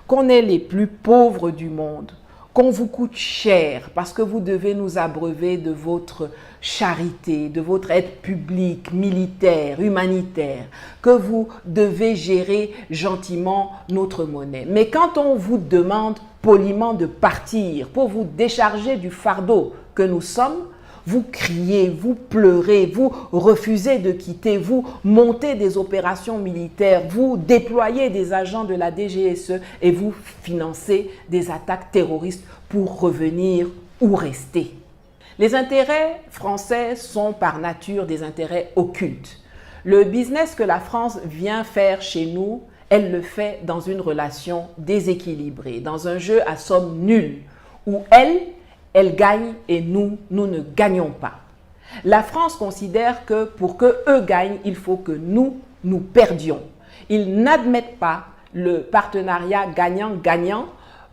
qu'on est les plus pauvres du monde, qu'on vous coûte cher parce que vous devez nous abreuver de votre charité, de votre aide publique, militaire, humanitaire, que vous devez gérer gentiment notre monnaie. Mais quand on vous demande poliment de partir pour vous décharger du fardeau que nous sommes, vous criez, vous pleurez, vous refusez de quitter, vous montez des opérations militaires, vous déployez des agents de la DGSE et vous financez des attaques terroristes pour revenir ou rester. Les intérêts français sont par nature des intérêts occultes. Le business que la France vient faire chez nous, elle le fait dans une relation déséquilibrée, dans un jeu à somme nulle, où elle gagne et nous ne gagnons pas. La France considère que pour que eux gagnent, il faut que nous perdions. Ils n'admettent pas le partenariat gagnant-gagnant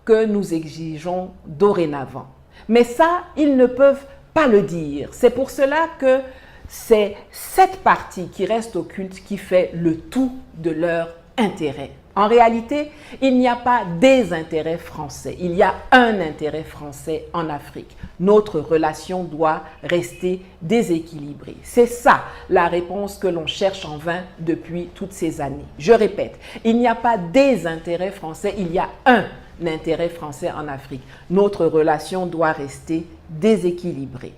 que nous exigeons dorénavant. Mais ça, ils ne peuvent pas le dire. C'est pour cela que c'est cette partie qui reste occulte qui fait le tout de leur intérêt. En réalité, il n'y a pas des intérêts français, il y a un intérêt français en Afrique. Notre relation doit rester déséquilibrée. C'est ça la réponse que l'on cherche en vain depuis toutes ces années. Je répète, il n'y a pas des intérêts français, il y a un intérêt français en Afrique. Notre relation doit rester déséquilibrée.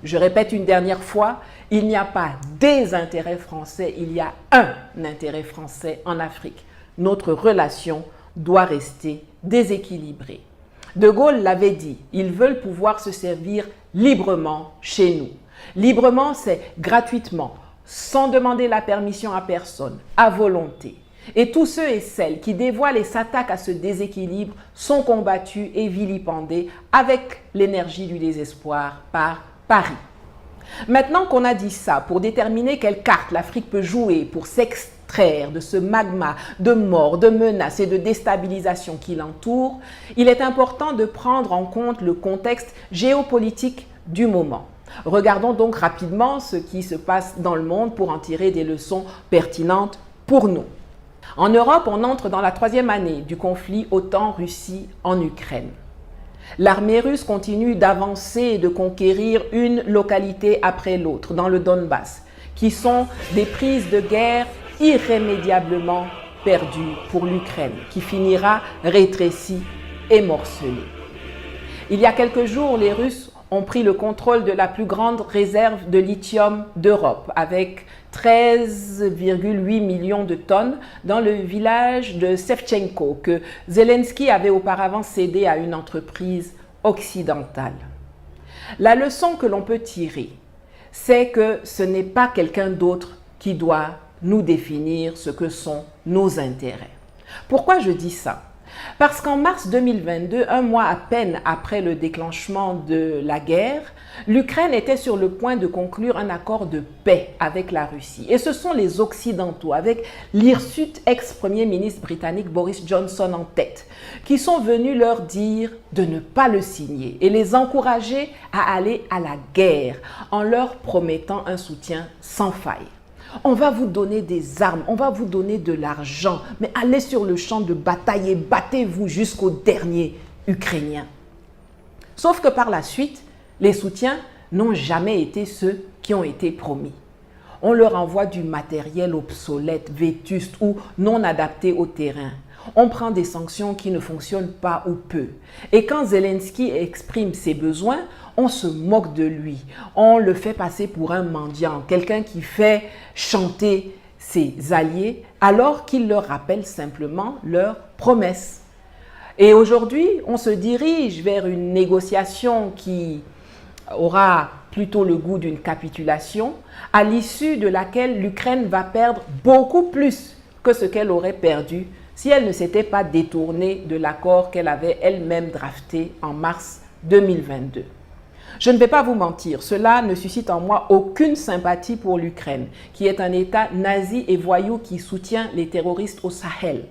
Je répète une dernière fois, il n'y a pas des intérêts français, il y a un intérêt français en Afrique. Notre relation doit rester déséquilibrée. De Gaulle l'avait dit, ils veulent pouvoir se servir librement chez nous. Librement, c'est gratuitement, sans demander la permission à personne, à volonté. Et tous ceux et celles qui dévoilent et s'attaquent à ce déséquilibre sont combattus et vilipendés avec l'énergie du désespoir par Paris. Maintenant qu'on a dit ça, pour déterminer quelle carte l'Afrique peut jouer pour s'extraire de ce magma de mort, de menaces et de déstabilisation qui l'entoure, il est important de prendre en compte le contexte géopolitique du moment. Regardons donc rapidement ce qui se passe dans le monde pour en tirer des leçons pertinentes pour nous. En Europe, on entre dans la 3e année du conflit OTAN-Russie en Ukraine. L'armée russe continue d'avancer et de conquérir une localité après l'autre dans le Donbass, qui sont des prises de guerre irrémédiablement perdues pour l'Ukraine, qui finira rétrécie et morcelée. Il y a quelques jours, les Russes ont pris le contrôle de la plus grande réserve de lithium d'Europe, avec 13,8 millions de tonnes dans le village de Sevchenko, que Zelensky avait auparavant cédé à une entreprise occidentale. La leçon que l'on peut tirer, c'est que ce n'est pas quelqu'un d'autre qui doit nous définir ce que sont nos intérêts. Pourquoi je dis ça? Parce qu'en mars 2022, un mois à peine après le déclenchement de la guerre, l'Ukraine était sur le point de conclure un accord de paix avec la Russie. Et ce sont les Occidentaux, avec l'hirsute ex-premier ministre britannique Boris Johnson en tête, qui sont venus leur dire de ne pas le signer et les encourager à aller à la guerre en leur promettant un soutien sans faille. On va vous donner des armes, on va vous donner de l'argent, mais allez sur le champ de bataille et battez-vous jusqu'au dernier Ukrainien. Sauf que par la suite, les soutiens n'ont jamais été ceux qui ont été promis. On leur envoie du matériel obsolète, vétuste ou non adapté au terrain. On prend des sanctions qui ne fonctionnent pas ou peu. Et quand Zelensky exprime ses besoins, on se moque de lui. On le fait passer pour un mendiant, quelqu'un qui fait chanter ses alliés, alors qu'il leur rappelle simplement leurs promesses. Et aujourd'hui, on se dirige vers une négociation qui aura plutôt le goût d'une capitulation, à l'issue de laquelle l'Ukraine va perdre beaucoup plus que ce qu'elle aurait perdu si elle ne s'était pas détournée de l'accord qu'elle avait elle-même drafté en mars 2022. Je ne vais pas vous mentir, cela ne suscite en moi aucune sympathie pour l'Ukraine, qui est un État nazi et voyou qui soutient les terroristes au Sahel.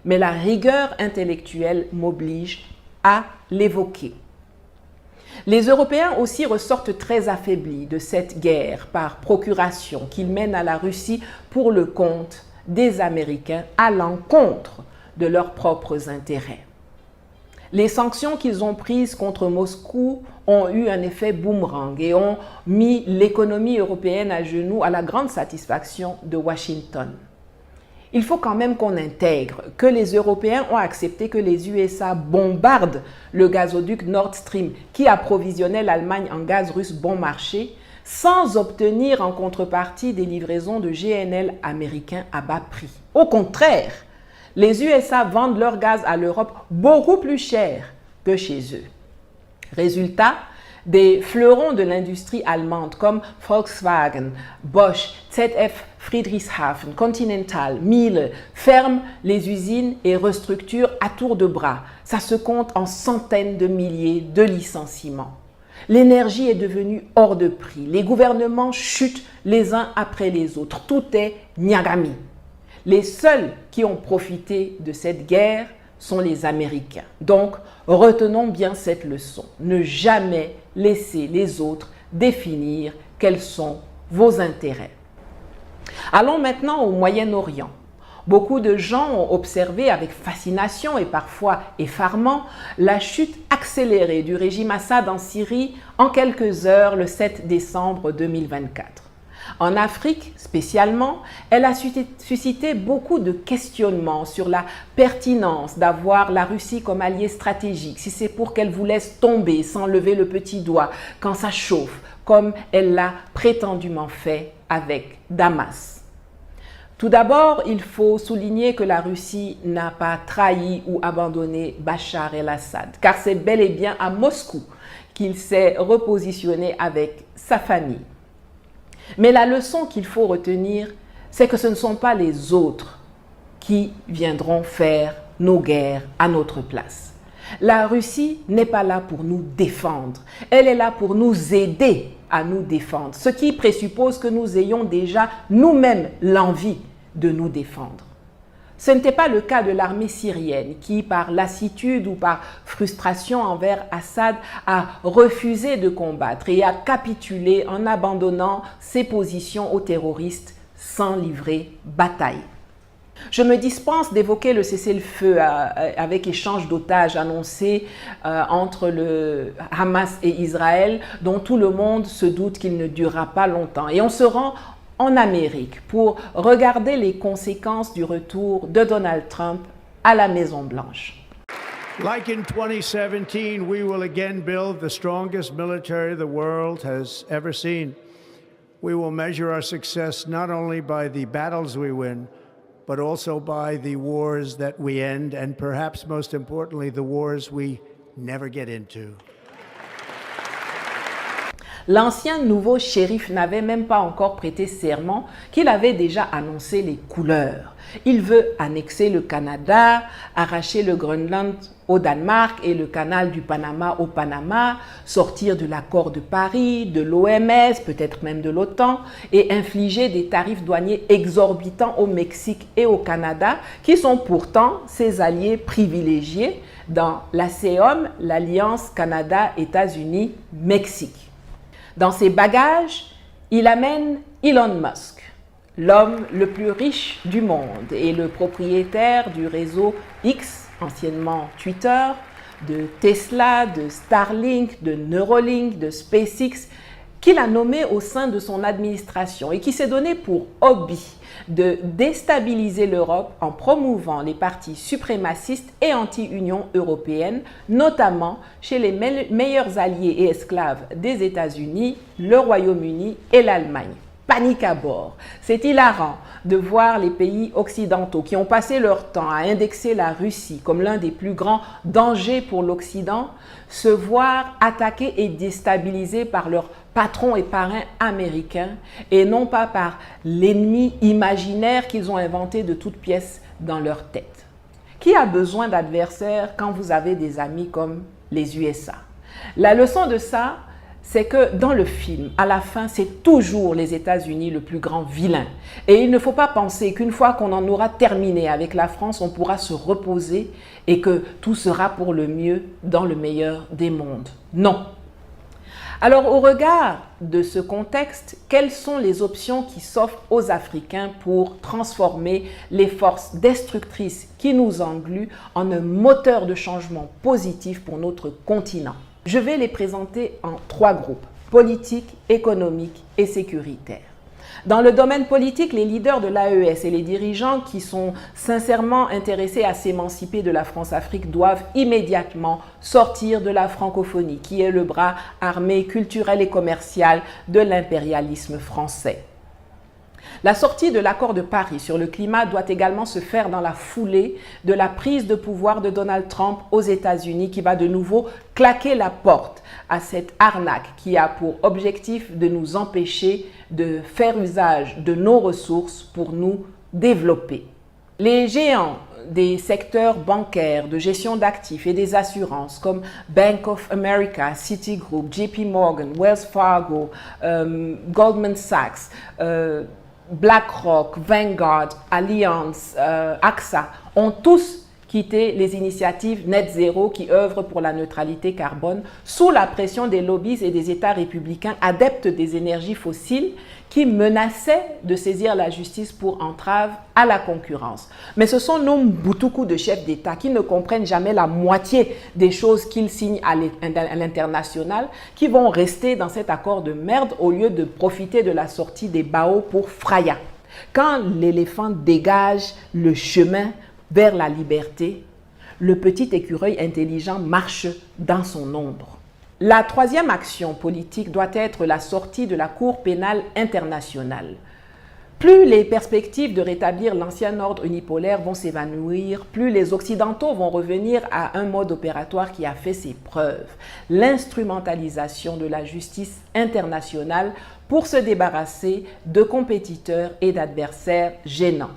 Mais la rigueur intellectuelle m'oblige à l'évoquer. Les Européens aussi ressortent très affaiblis de cette guerre par procuration qu'ils mènent à la Russie pour le compte des Américains à l'encontre de leurs propres intérêts. Les sanctions qu'ils ont prises contre Moscou ont eu un effet boomerang et ont mis l'économie européenne à genoux à la grande satisfaction de Washington. Il faut quand même qu'on intègre que les Européens ont accepté que les USA bombardent le gazoduc Nord Stream qui approvisionnait l'Allemagne en gaz russe bon marché sans obtenir en contrepartie des livraisons de GNL américains à bas prix. Au contraire, les USA vendent leur gaz à l'Europe beaucoup plus cher que chez eux. Résultat, des fleurons de l'industrie allemande comme Volkswagen, Bosch, ZF Friedrichshafen, Continental, Miele ferment les usines et restructurent à tour de bras. Ça se compte en centaines de milliers de licenciements. L'énergie est devenue hors de prix. Les gouvernements chutent les uns après les autres. Tout est niagami. Les seuls qui ont profité de cette guerre sont les Américains. Donc, retenons bien cette leçon. Ne jamais laisser les autres définir quels sont vos intérêts. Allons maintenant au Moyen-Orient. Beaucoup de gens ont observé avec fascination et parfois effarement la chute accélérée du régime Assad en Syrie en quelques heures le 7 décembre 2024. En Afrique, spécialement, elle a suscité beaucoup de questionnements sur la pertinence d'avoir la Russie comme allié stratégique, si c'est pour qu'elle vous laisse tomber sans lever le petit doigt quand ça chauffe, comme elle l'a prétendument fait avec Damas. Tout d'abord, il faut souligner que la Russie n'a pas trahi ou abandonné Bachar el-Assad, car c'est bel et bien à Moscou qu'il s'est repositionné avec sa famille. Mais la leçon qu'il faut retenir, c'est que ce ne sont pas les autres qui viendront faire nos guerres à notre place. La Russie n'est pas là pour nous défendre, elle est là pour nous aider à nous défendre, ce qui présuppose que nous ayons déjà nous-mêmes l'envie de nous défendre. Ce n'était pas le cas de l'armée syrienne qui, par lassitude ou par frustration envers Assad, a refusé de combattre et a capitulé en abandonnant ses positions aux terroristes sans livrer bataille. Je me dispense d'évoquer le cessez-le-feu avec échange d'otages annoncé entre le Hamas et Israël, dont tout le monde se doute qu'il ne durera pas longtemps. Et on se rend en Amérique pour regarder les conséquences du retour de Donald Trump à la Maison-Blanche. Like in 2017, we will again build the strongest military the world has ever seen. We will measure our success not only by the battles we win, but also by the wars that we end, and perhaps most importantly, the wars we never get into. L'ancien nouveau shérif n'avait même pas encore prêté serment qu'il avait déjà annoncé les couleurs. Il veut annexer le Canada, arracher le Groenland au Danemark et le canal du Panama au Panama, sortir de l'accord de Paris, de l'OMS, peut-être même de l'OTAN, et infliger des tarifs douaniers exorbitants au Mexique et au Canada, qui sont pourtant ses alliés privilégiés dans l'ASEOM, l'Alliance Canada-États-Unis-Mexique. Dans ses bagages, il amène Elon Musk, l'homme le plus riche du monde et le propriétaire du réseau X, anciennement Twitter, de Tesla, de Starlink, de Neuralink, de SpaceX, qu'il a nommé au sein de son administration et qui s'est donné pour hobby de déstabiliser l'Europe en promouvant les partis suprémacistes et anti-Union européenne, notamment chez les meilleurs alliés et esclaves des États-Unis, le Royaume-Uni et l'Allemagne. Panique à bord. C'est hilarant de voir les pays occidentaux qui ont passé leur temps à indexer la Russie comme l'un des plus grands dangers pour l'Occident se voir attaqués et déstabilisés par leurs patrons et parrains américains et non pas par l'ennemi imaginaire qu'ils ont inventé de toutes pièces dans leur tête. Qui a besoin d'adversaires quand vous avez des amis comme les USA? La leçon de ça, c'est que dans le film, à la fin, c'est toujours les États-Unis le plus grand vilain. Et il ne faut pas penser qu'une fois qu'on en aura terminé avec la France, on pourra se reposer et que tout sera pour le mieux dans le meilleur des mondes. Non. Alors, au regard de ce contexte, quelles sont les options qui s'offrent aux Africains pour transformer les forces destructrices qui nous engluent en un moteur de changement positif pour notre continent? Je vais les présenter en 3 groupes, politique, économique et sécuritaire. Dans le domaine politique, les leaders de l'AES et les dirigeants qui sont sincèrement intéressés à s'émanciper de la France-Afrique doivent immédiatement sortir de la francophonie, qui est le bras armé, culturel et commercial de l'impérialisme français. La sortie de l'accord de Paris sur le climat doit également se faire dans la foulée de la prise de pouvoir de Donald Trump aux États-Unis qui va de nouveau claquer la porte à cette arnaque qui a pour objectif de nous empêcher de faire usage de nos ressources pour nous développer. Les géants des secteurs bancaires, de gestion d'actifs et des assurances comme Bank of America, Citigroup, JP Morgan, Wells Fargo, Goldman Sachs, BlackRock, Vanguard, Allianz, AXA ont tous quitté les initiatives Net Zero qui œuvrent pour la neutralité carbone sous la pression des lobbies et des États républicains adeptes des énergies fossiles qui menaçaient de saisir la justice pour entrave à la concurrence. Mais ce sont nos boutoukou de chefs d'État qui ne comprennent jamais la moitié des choses qu'ils signent à l'international qui vont rester dans cet accord de merde au lieu de profiter de la sortie des BAO pour Fraya. Quand l'éléphant dégage le chemin vers la liberté, le petit écureuil intelligent marche dans son ombre. La 3e action politique doit être la sortie de la Cour pénale internationale. Plus les perspectives de rétablir l'ancien ordre unipolaire vont s'évanouir, plus les Occidentaux vont revenir à un mode opératoire qui a fait ses preuves. L'instrumentalisation de la justice internationale pour se débarrasser de compétiteurs et d'adversaires gênants.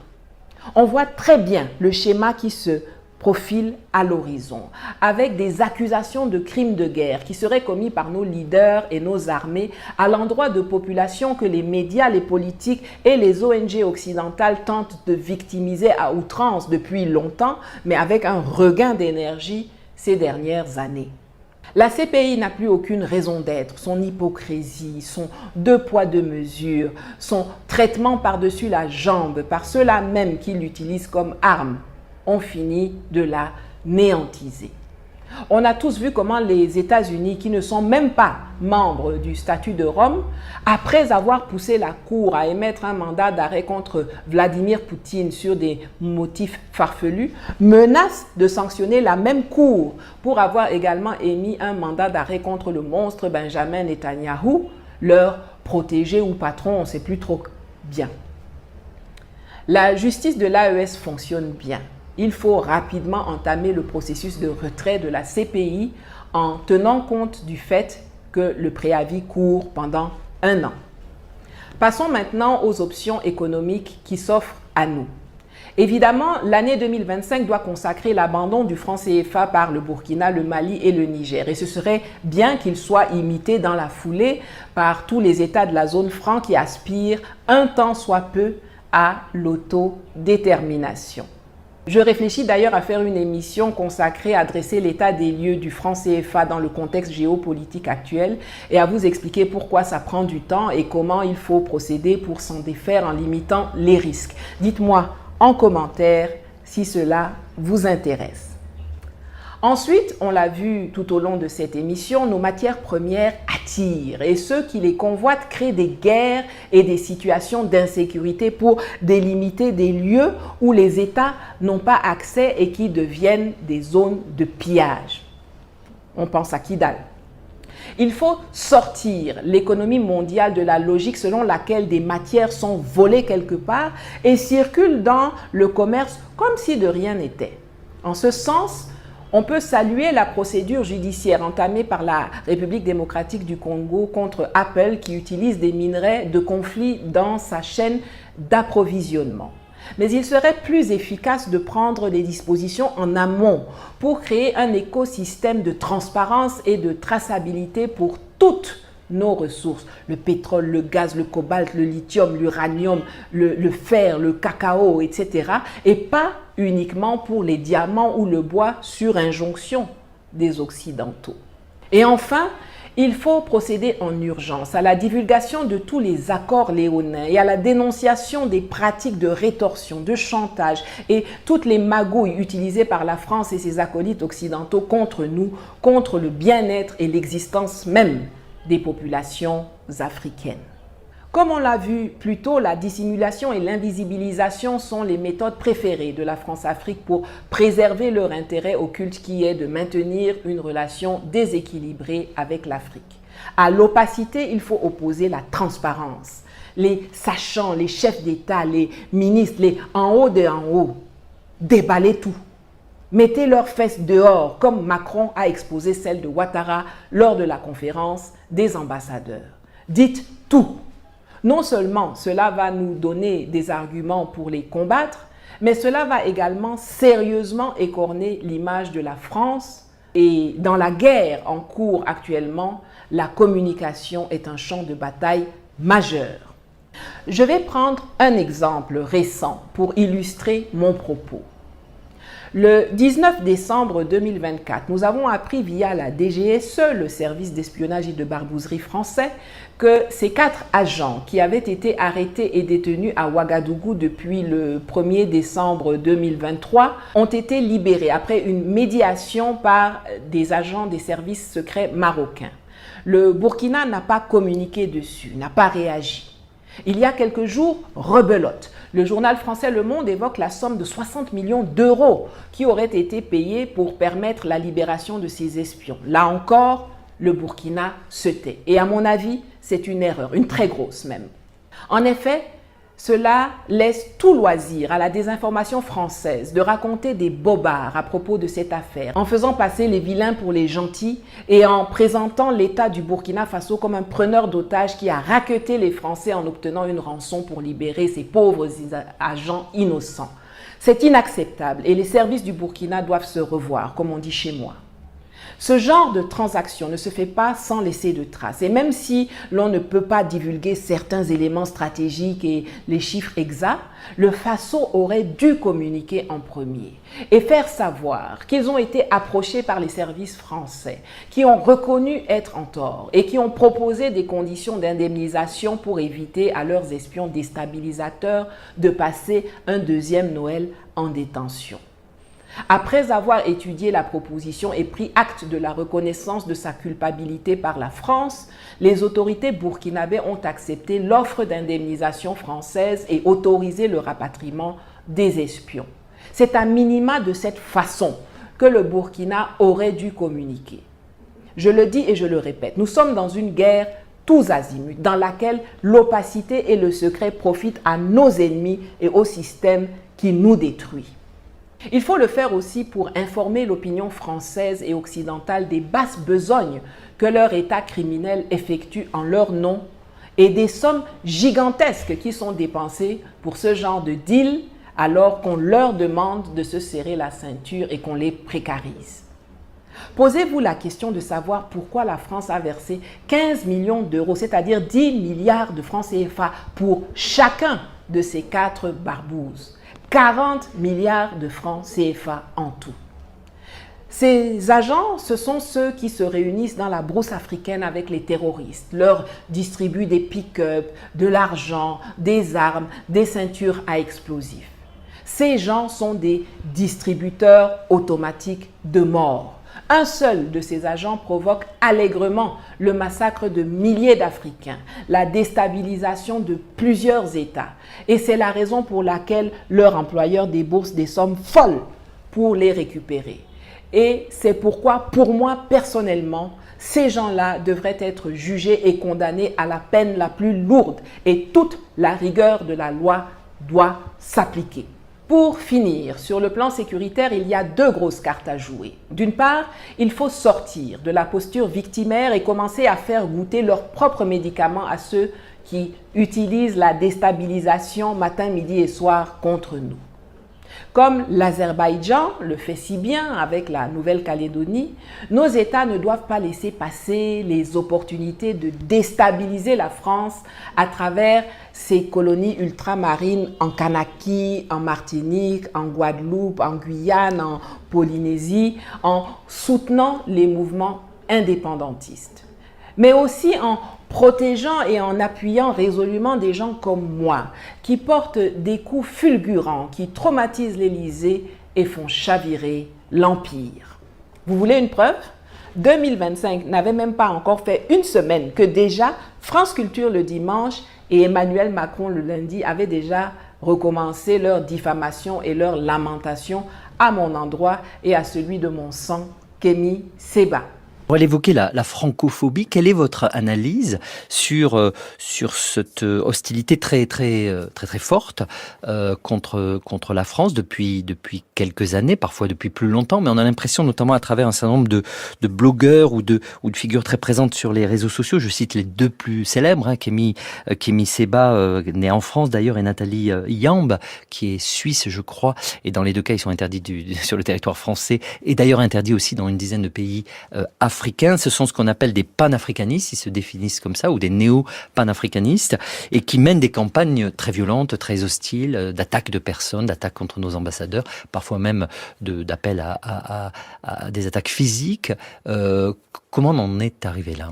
On voit très bien le schéma qui se profile à l'horizon, avec des accusations de crimes de guerre qui seraient commis par nos leaders et nos armées à l'endroit de populations que les médias, les politiques et les ONG occidentales tentent de victimiser à outrance depuis longtemps, mais avec un regain d'énergie ces dernières années. La CPI n'a plus aucune raison d'être, son hypocrisie, son 2 poids 2 mesures, son traitement par-dessus la jambe par ceux-là même qui l'utilisent comme arme, ont fini de la néantiser. On a tous vu comment les États-Unis, qui ne sont même pas membres du statut de Rome, après avoir poussé la Cour à émettre un mandat d'arrêt contre Vladimir Poutine sur des motifs farfelus, menacent de sanctionner la même Cour pour avoir également émis un mandat d'arrêt contre le monstre Benjamin Netanyahou, leur protégé ou patron, on ne sait plus trop bien. La justice de l'AES fonctionne bien. Il faut rapidement entamer le processus de retrait de la CPI en tenant compte du fait que le préavis court pendant 1 an. Passons maintenant aux options économiques qui s'offrent à nous. Évidemment, l'année 2025 doit consacrer l'abandon du franc CFA par le Burkina, le Mali et le Niger. Et ce serait bien qu'il soit imité dans la foulée par tous les États de la zone franc qui aspirent un tant soit peu à l'autodétermination. Je réfléchis d'ailleurs à faire une émission consacrée à dresser l'état des lieux du franc CFA dans le contexte géopolitique actuel et à vous expliquer pourquoi ça prend du temps et comment il faut procéder pour s'en défaire en limitant les risques. Dites-moi en commentaire si cela vous intéresse. Ensuite, on l'a vu tout au long de cette émission, nos matières premières attirent et ceux qui les convoitent créent des guerres et des situations d'insécurité pour délimiter des lieux où les États n'ont pas accès et qui deviennent des zones de pillage. On pense à Kidal. Il faut sortir l'économie mondiale de la logique selon laquelle des matières sont volées quelque part et circulent dans le commerce comme si de rien n'était. En ce sens, on peut saluer la procédure judiciaire entamée par la République démocratique du Congo contre Apple qui utilise des minerais de conflit dans sa chaîne d'approvisionnement. Mais il serait plus efficace de prendre des dispositions en amont pour créer un écosystème de transparence et de traçabilité pour toutes nos ressources, le pétrole, le gaz, le cobalt, le lithium, l'uranium, le fer, le cacao, etc. Et pas uniquement pour les diamants ou le bois sur injonction des Occidentaux. Et enfin, il faut procéder en urgence à la divulgation de tous les accords léonins et à la dénonciation des pratiques de rétorsion, de chantage et toutes les magouilles utilisées par la France et ses acolytes occidentaux contre nous, contre le bien-être et l'existence même des populations africaines. Comme on l'a vu plus tôt, la dissimulation et l'invisibilisation sont les méthodes préférées de la France-Afrique pour préserver leur intérêt occulte qui est de maintenir une relation déséquilibrée avec l'Afrique. À l'opacité, il faut opposer la transparence. Les sachants, les chefs d'État, les ministres, les en haut de en haut, déballez tout. Mettez leurs fesses dehors, comme Macron a exposé celle de Ouattara lors de la conférence des ambassadeurs. Dites tout. Non seulement cela va nous donner des arguments pour les combattre, mais cela va également sérieusement écorner l'image de la France. Et dans la guerre en cours actuellement, la communication est un champ de bataille majeur. Je vais prendre un exemple récent pour illustrer mon propos. Le 19 décembre 2024, nous avons appris via la DGSE, le service d'espionnage et de barbouzerie français, que ces 4 agents qui avaient été arrêtés et détenus à Ouagadougou depuis le 1er décembre 2023 ont été libérés après une médiation par des agents des services secrets marocains. Le Burkina n'a pas communiqué dessus, n'a pas réagi. Il y a quelques jours, rebelote. Le journal français Le Monde évoque la somme de 60 millions d'euros qui aurait été payée pour permettre la libération de ces espions. Là encore, le Burkina se tait. Et à mon avis, c'est une erreur, une très grosse même. En effet, cela laisse tout loisir à la désinformation française de raconter des bobards à propos de cette affaire, en faisant passer les vilains pour les gentils et en présentant l'État du Burkina Faso comme un preneur d'otages qui a raquetté les Français en obtenant une rançon pour libérer ces pauvres agents innocents. C'est inacceptable et les services du Burkina doivent se revoir, comme on dit chez moi. Ce genre de transaction ne se fait pas sans laisser de traces. Et même si l'on ne peut pas divulguer certains éléments stratégiques et les chiffres exacts, le Faso aurait dû communiquer en premier et faire savoir qu'ils ont été approchés par les services français, qui ont reconnu être en tort et qui ont proposé des conditions d'indemnisation pour éviter à leurs espions déstabilisateurs de passer un deuxième Noël en détention. Après avoir étudié la proposition et pris acte de la reconnaissance de sa culpabilité par la France, les autorités burkinabées ont accepté l'offre d'indemnisation française et autorisé le rapatriement des espions. C'est à minima de cette façon que le Burkina aurait dû communiquer. Je le dis et je le répète, nous sommes dans une guerre tous azimuts, dans laquelle l'opacité et le secret profitent à nos ennemis et au système qui nous détruit. Il faut le faire aussi pour informer l'opinion française et occidentale des basses besognes que leur État criminel effectue en leur nom et des sommes gigantesques qui sont dépensées pour ce genre de deal alors qu'on leur demande de se serrer la ceinture et qu'on les précarise. Posez-vous la question de savoir pourquoi la France a versé 15 millions d'euros, c'est-à-dire 10 milliards de francs CFA pour chacun de ces 4 barbouzes. 40 milliards de francs CFA en tout. Ces agents, ce sont ceux qui se réunissent dans la brousse africaine avec les terroristes, leur distribuent des pick-up, de l'argent, des armes, des ceintures à explosifs. Ces gens sont des distributeurs automatiques de mort. Un seul de ces agents provoque allègrement le massacre de milliers d'Africains, la déstabilisation de plusieurs États. Et c'est la raison pour laquelle leur employeur débourse des sommes folles pour les récupérer. Et c'est pourquoi, pour moi personnellement, ces gens-là devraient être jugés et condamnés à la peine la plus lourde et toute la rigueur de la loi doit s'appliquer. Pour finir, sur le plan sécuritaire, il y a 2 grosses cartes à jouer. D'une part, il faut sortir de la posture victimaire et commencer à faire goûter leurs propres médicaments à ceux qui utilisent la déstabilisation matin, midi et soir contre nous. Comme l'Azerbaïdjan le fait si bien avec la Nouvelle-Calédonie, nos États ne doivent pas laisser passer les opportunités de déstabiliser la France à travers ses colonies ultramarines en Kanaki, en Martinique, en Guadeloupe, en Guyane, en Polynésie, en soutenant les mouvements indépendantistes. Mais aussi en protégeant et en appuyant résolument des gens comme moi, qui portent des coups fulgurants, qui traumatisent l'Élysée et font chavirer l'Empire. Vous voulez une preuve? 2025 n'avait même pas encore fait une semaine que déjà France Culture le dimanche et Emmanuel Macron le lundi avaient déjà recommencé leur diffamation et leur lamentation à mon endroit et à celui de mon sang, Kémy Séba. Pour évoquer la francophobie, quelle est votre analyse sur cette hostilité très forte contre la France depuis quelques années, parfois depuis plus longtemps, mais on a l'impression, notamment à travers un certain nombre de blogueurs ou de figures très présentes sur les réseaux sociaux, je cite les 2 plus célèbres, Kémy Séba, né en France d'ailleurs, et Nathalie Yamb, qui est suisse, je crois, et dans les 2 cas, ils sont interdits sur le territoire français, et d'ailleurs interdits aussi dans une dizaine de pays africains. Ce sont ce qu'on appelle des panafricanistes, ils se définissent comme ça, ou des néo-panafricanistes, et qui mènent des campagnes très violentes, très hostiles, d'attaques de personnes, d'attaques contre nos ambassadeurs, parfois même d'appels à des attaques physiques. Comment on en est arrivé là?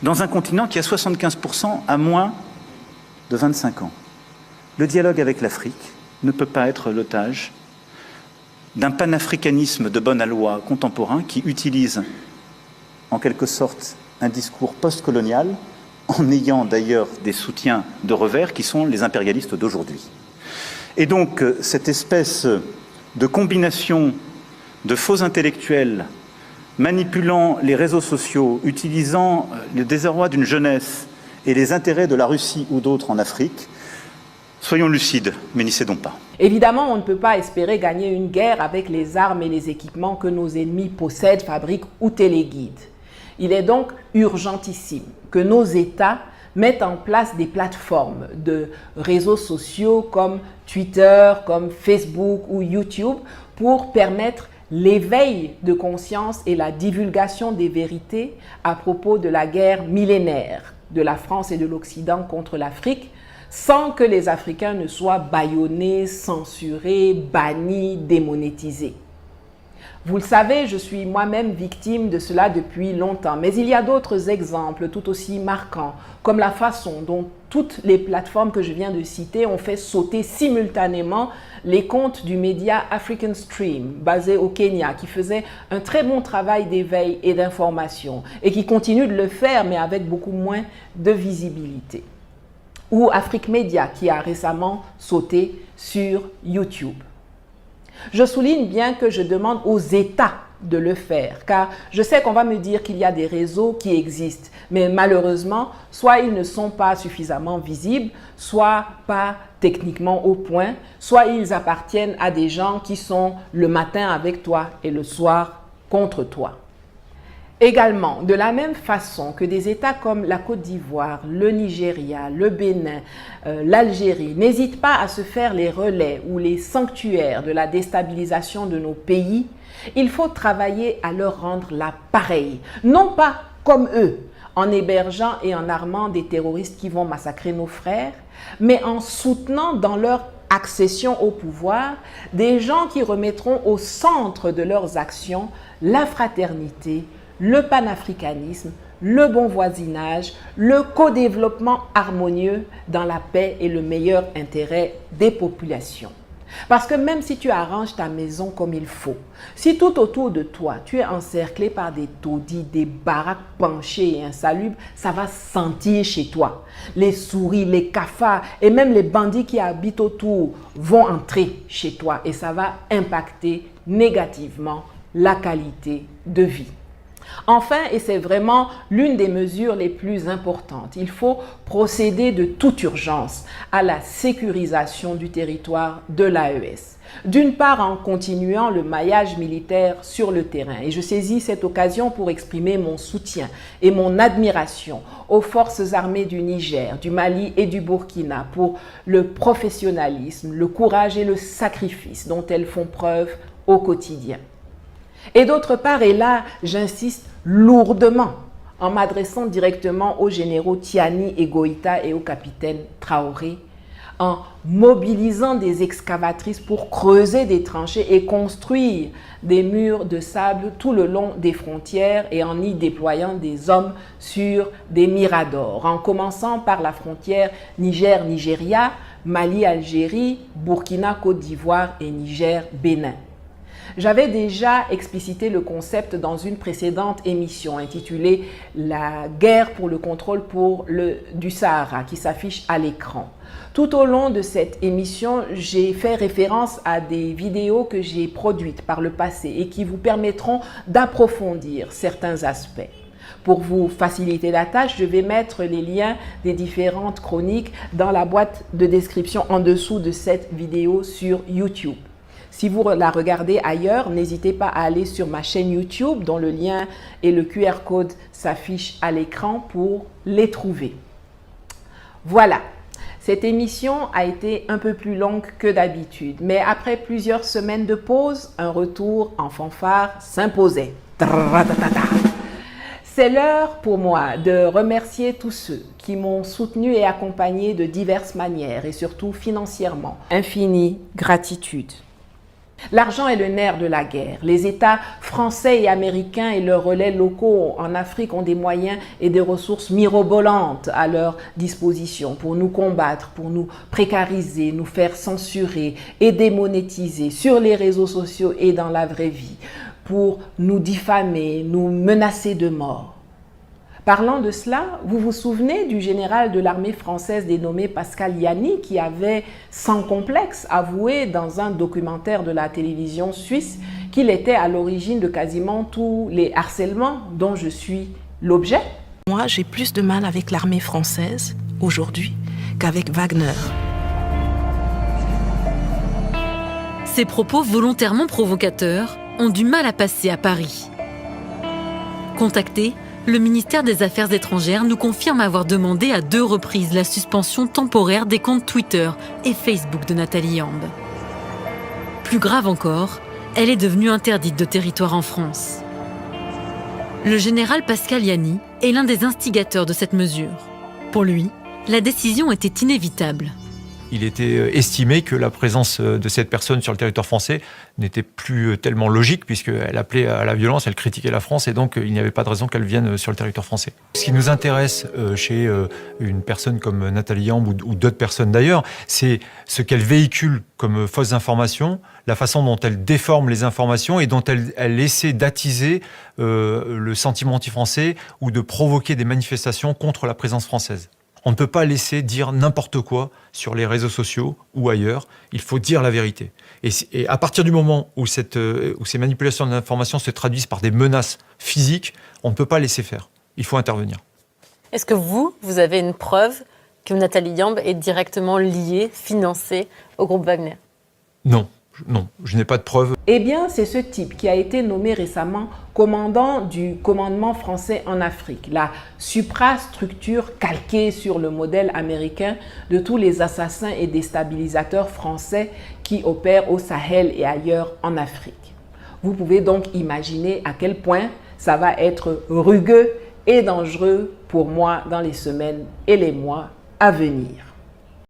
Dans un continent qui a 75% à moins de 25 ans, le dialogue avec l'Afrique ne peut pas être l'otage d'un panafricanisme de bonne aloi contemporain qui utilise en quelque sorte un discours post-colonial, en ayant d'ailleurs des soutiens de revers qui sont les impérialistes d'aujourd'hui. Et donc cette espèce de combination de faux intellectuels manipulant les réseaux sociaux, utilisant le désarroi d'une jeunesse et les intérêts de la Russie ou d'autres en Afrique, soyons lucides, mais n'y cédons pas. Évidemment, on ne peut pas espérer gagner une guerre avec les armes et les équipements que nos ennemis possèdent, fabriquent ou téléguident. Il est donc urgentissime que nos États mettent en place des plateformes de réseaux sociaux comme Twitter, comme Facebook ou YouTube pour permettre l'éveil de conscience et la divulgation des vérités à propos de la guerre millénaire de la France et de l'Occident contre l'Afrique, sans que les Africains ne soient bâillonnés, censurés, bannis, démonétisés. Vous le savez, je suis moi-même victime de cela depuis longtemps, mais il y a d'autres exemples tout aussi marquants, comme la façon dont toutes les plateformes que je viens de citer ont fait sauter simultanément les comptes du média African Stream, basé au Kenya, qui faisait un très bon travail d'éveil et d'information, et qui continue de le faire, mais avec beaucoup moins de visibilité. Ou Afrique Media, qui a récemment sauté sur YouTube. Je souligne bien que je demande aux États de le faire, car je sais qu'on va me dire qu'il y a des réseaux qui existent, mais malheureusement, soit ils ne sont pas suffisamment visibles, soit pas techniquement au point, soit ils appartiennent à des gens qui sont le matin avec toi et le soir contre toi. Également, de la même façon que des États comme la Côte d'Ivoire, le Nigeria, le Bénin, l'Algérie n'hésitent pas à se faire les relais ou les sanctuaires de la déstabilisation de nos pays, il faut travailler à leur rendre la pareille, non pas comme eux, en hébergeant et en armant des terroristes qui vont massacrer nos frères, mais en soutenant dans leur accession au pouvoir des gens qui remettront au centre de leurs actions la fraternité, le panafricanisme, le bon voisinage, le co-développement harmonieux dans la paix et le meilleur intérêt des populations. Parce que même si tu arranges ta maison comme il faut, si tout autour de toi, tu es encerclé par des taudis, des baraques penchées et insalubres, ça va sentir chez toi. Les souris, les cafards et même les bandits qui habitent autour vont entrer chez toi et ça va impacter négativement la qualité de vie. Enfin, et c'est vraiment l'une des mesures les plus importantes, il faut procéder de toute urgence à la sécurisation du territoire de l'AES. D'une part, en continuant le maillage militaire sur le terrain. Et je saisis cette occasion pour exprimer mon soutien et mon admiration aux forces armées du Niger, du Mali et du Burkina pour le professionnalisme, le courage et le sacrifice dont elles font preuve au quotidien. Et d'autre part, et là, j'insiste lourdement en m'adressant directement aux généraux Tiani et Goïta et au capitaine Traoré, en mobilisant des excavatrices pour creuser des tranchées et construire des murs de sable tout le long des frontières et en y déployant des hommes sur des miradors, en commençant par la frontière Niger-Nigeria, Mali-Algérie, Burkina-Côte d'Ivoire et Niger-Bénin. J'avais déjà explicité le concept dans une précédente émission intitulée « La guerre pour le contrôle du Sahara » qui s'affiche à l'écran. Tout au long de cette émission, j'ai fait référence à des vidéos que j'ai produites par le passé et qui vous permettront d'approfondir certains aspects. Pour vous faciliter la tâche, je vais mettre les liens des différentes chroniques dans la boîte de description en dessous de cette vidéo sur YouTube. Si vous la regardez ailleurs, n'hésitez pas à aller sur ma chaîne YouTube dont le lien et le QR code s'affichent à l'écran pour les trouver. Voilà, cette émission a été un peu plus longue que d'habitude, mais après plusieurs semaines de pause, un retour en fanfare s'imposait. C'est l'heure pour moi de remercier tous ceux qui m'ont soutenu et accompagné de diverses manières et surtout financièrement. Infinie gratitude. L'argent est le nerf de la guerre. Les États français et américains et leurs relais locaux en Afrique ont des moyens et des ressources mirobolantes à leur disposition pour nous combattre, pour nous précariser, nous faire censurer et démonétiser sur les réseaux sociaux et dans la vraie vie, pour nous diffamer, nous menacer de mort. Parlant de cela, vous vous souvenez du général de l'armée française dénommé Pascal Yanni qui avait sans complexe avoué dans un documentaire de la télévision suisse qu'il était à l'origine de quasiment tous les harcèlements dont je suis l'objet? Moi, j'ai plus de mal avec l'armée française aujourd'hui qu'avec Wagner. Ces propos volontairement provocateurs ont du mal à passer à Paris. Contacté, le ministère des Affaires étrangères nous confirme avoir demandé à 2 reprises la suspension temporaire des comptes Twitter et Facebook de Nathalie Yamb. Plus grave encore, elle est devenue interdite de territoire en France. Le général Pascal Yanni est l'un des instigateurs de cette mesure. Pour lui, la décision était inévitable. Il était estimé que la présence de cette personne sur le territoire français n'était plus tellement logique puisqu'elle appelait à la violence, elle critiquait la France et donc il n'y avait pas de raison qu'elle vienne sur le territoire français. Ce qui nous intéresse chez une personne comme Nathalie Yamb ou d'autres personnes d'ailleurs, c'est ce qu'elle véhicule comme fausses informations, la façon dont elle déforme les informations et dont elle essaie d'attiser le sentiment anti-français ou de provoquer des manifestations contre la présence française. On ne peut pas laisser dire n'importe quoi sur les réseaux sociaux ou ailleurs. Il faut dire la vérité. Et à partir du moment où ces manipulations d'informations se traduisent par des menaces physiques, on ne peut pas laisser faire. Il faut intervenir. Est-ce que vous avez une preuve que Nathalie Yamb est directement liée, financée au groupe Wagner? Non, je n'ai pas de preuve. Eh bien, c'est ce type qui a été nommé récemment commandant du commandement français en Afrique, la suprastructure calquée sur le modèle américain de tous les assassins et déstabilisateurs français qui opèrent au Sahel et ailleurs en Afrique. Vous pouvez donc imaginer à quel point ça va être rugueux et dangereux pour moi dans les semaines et les mois à venir.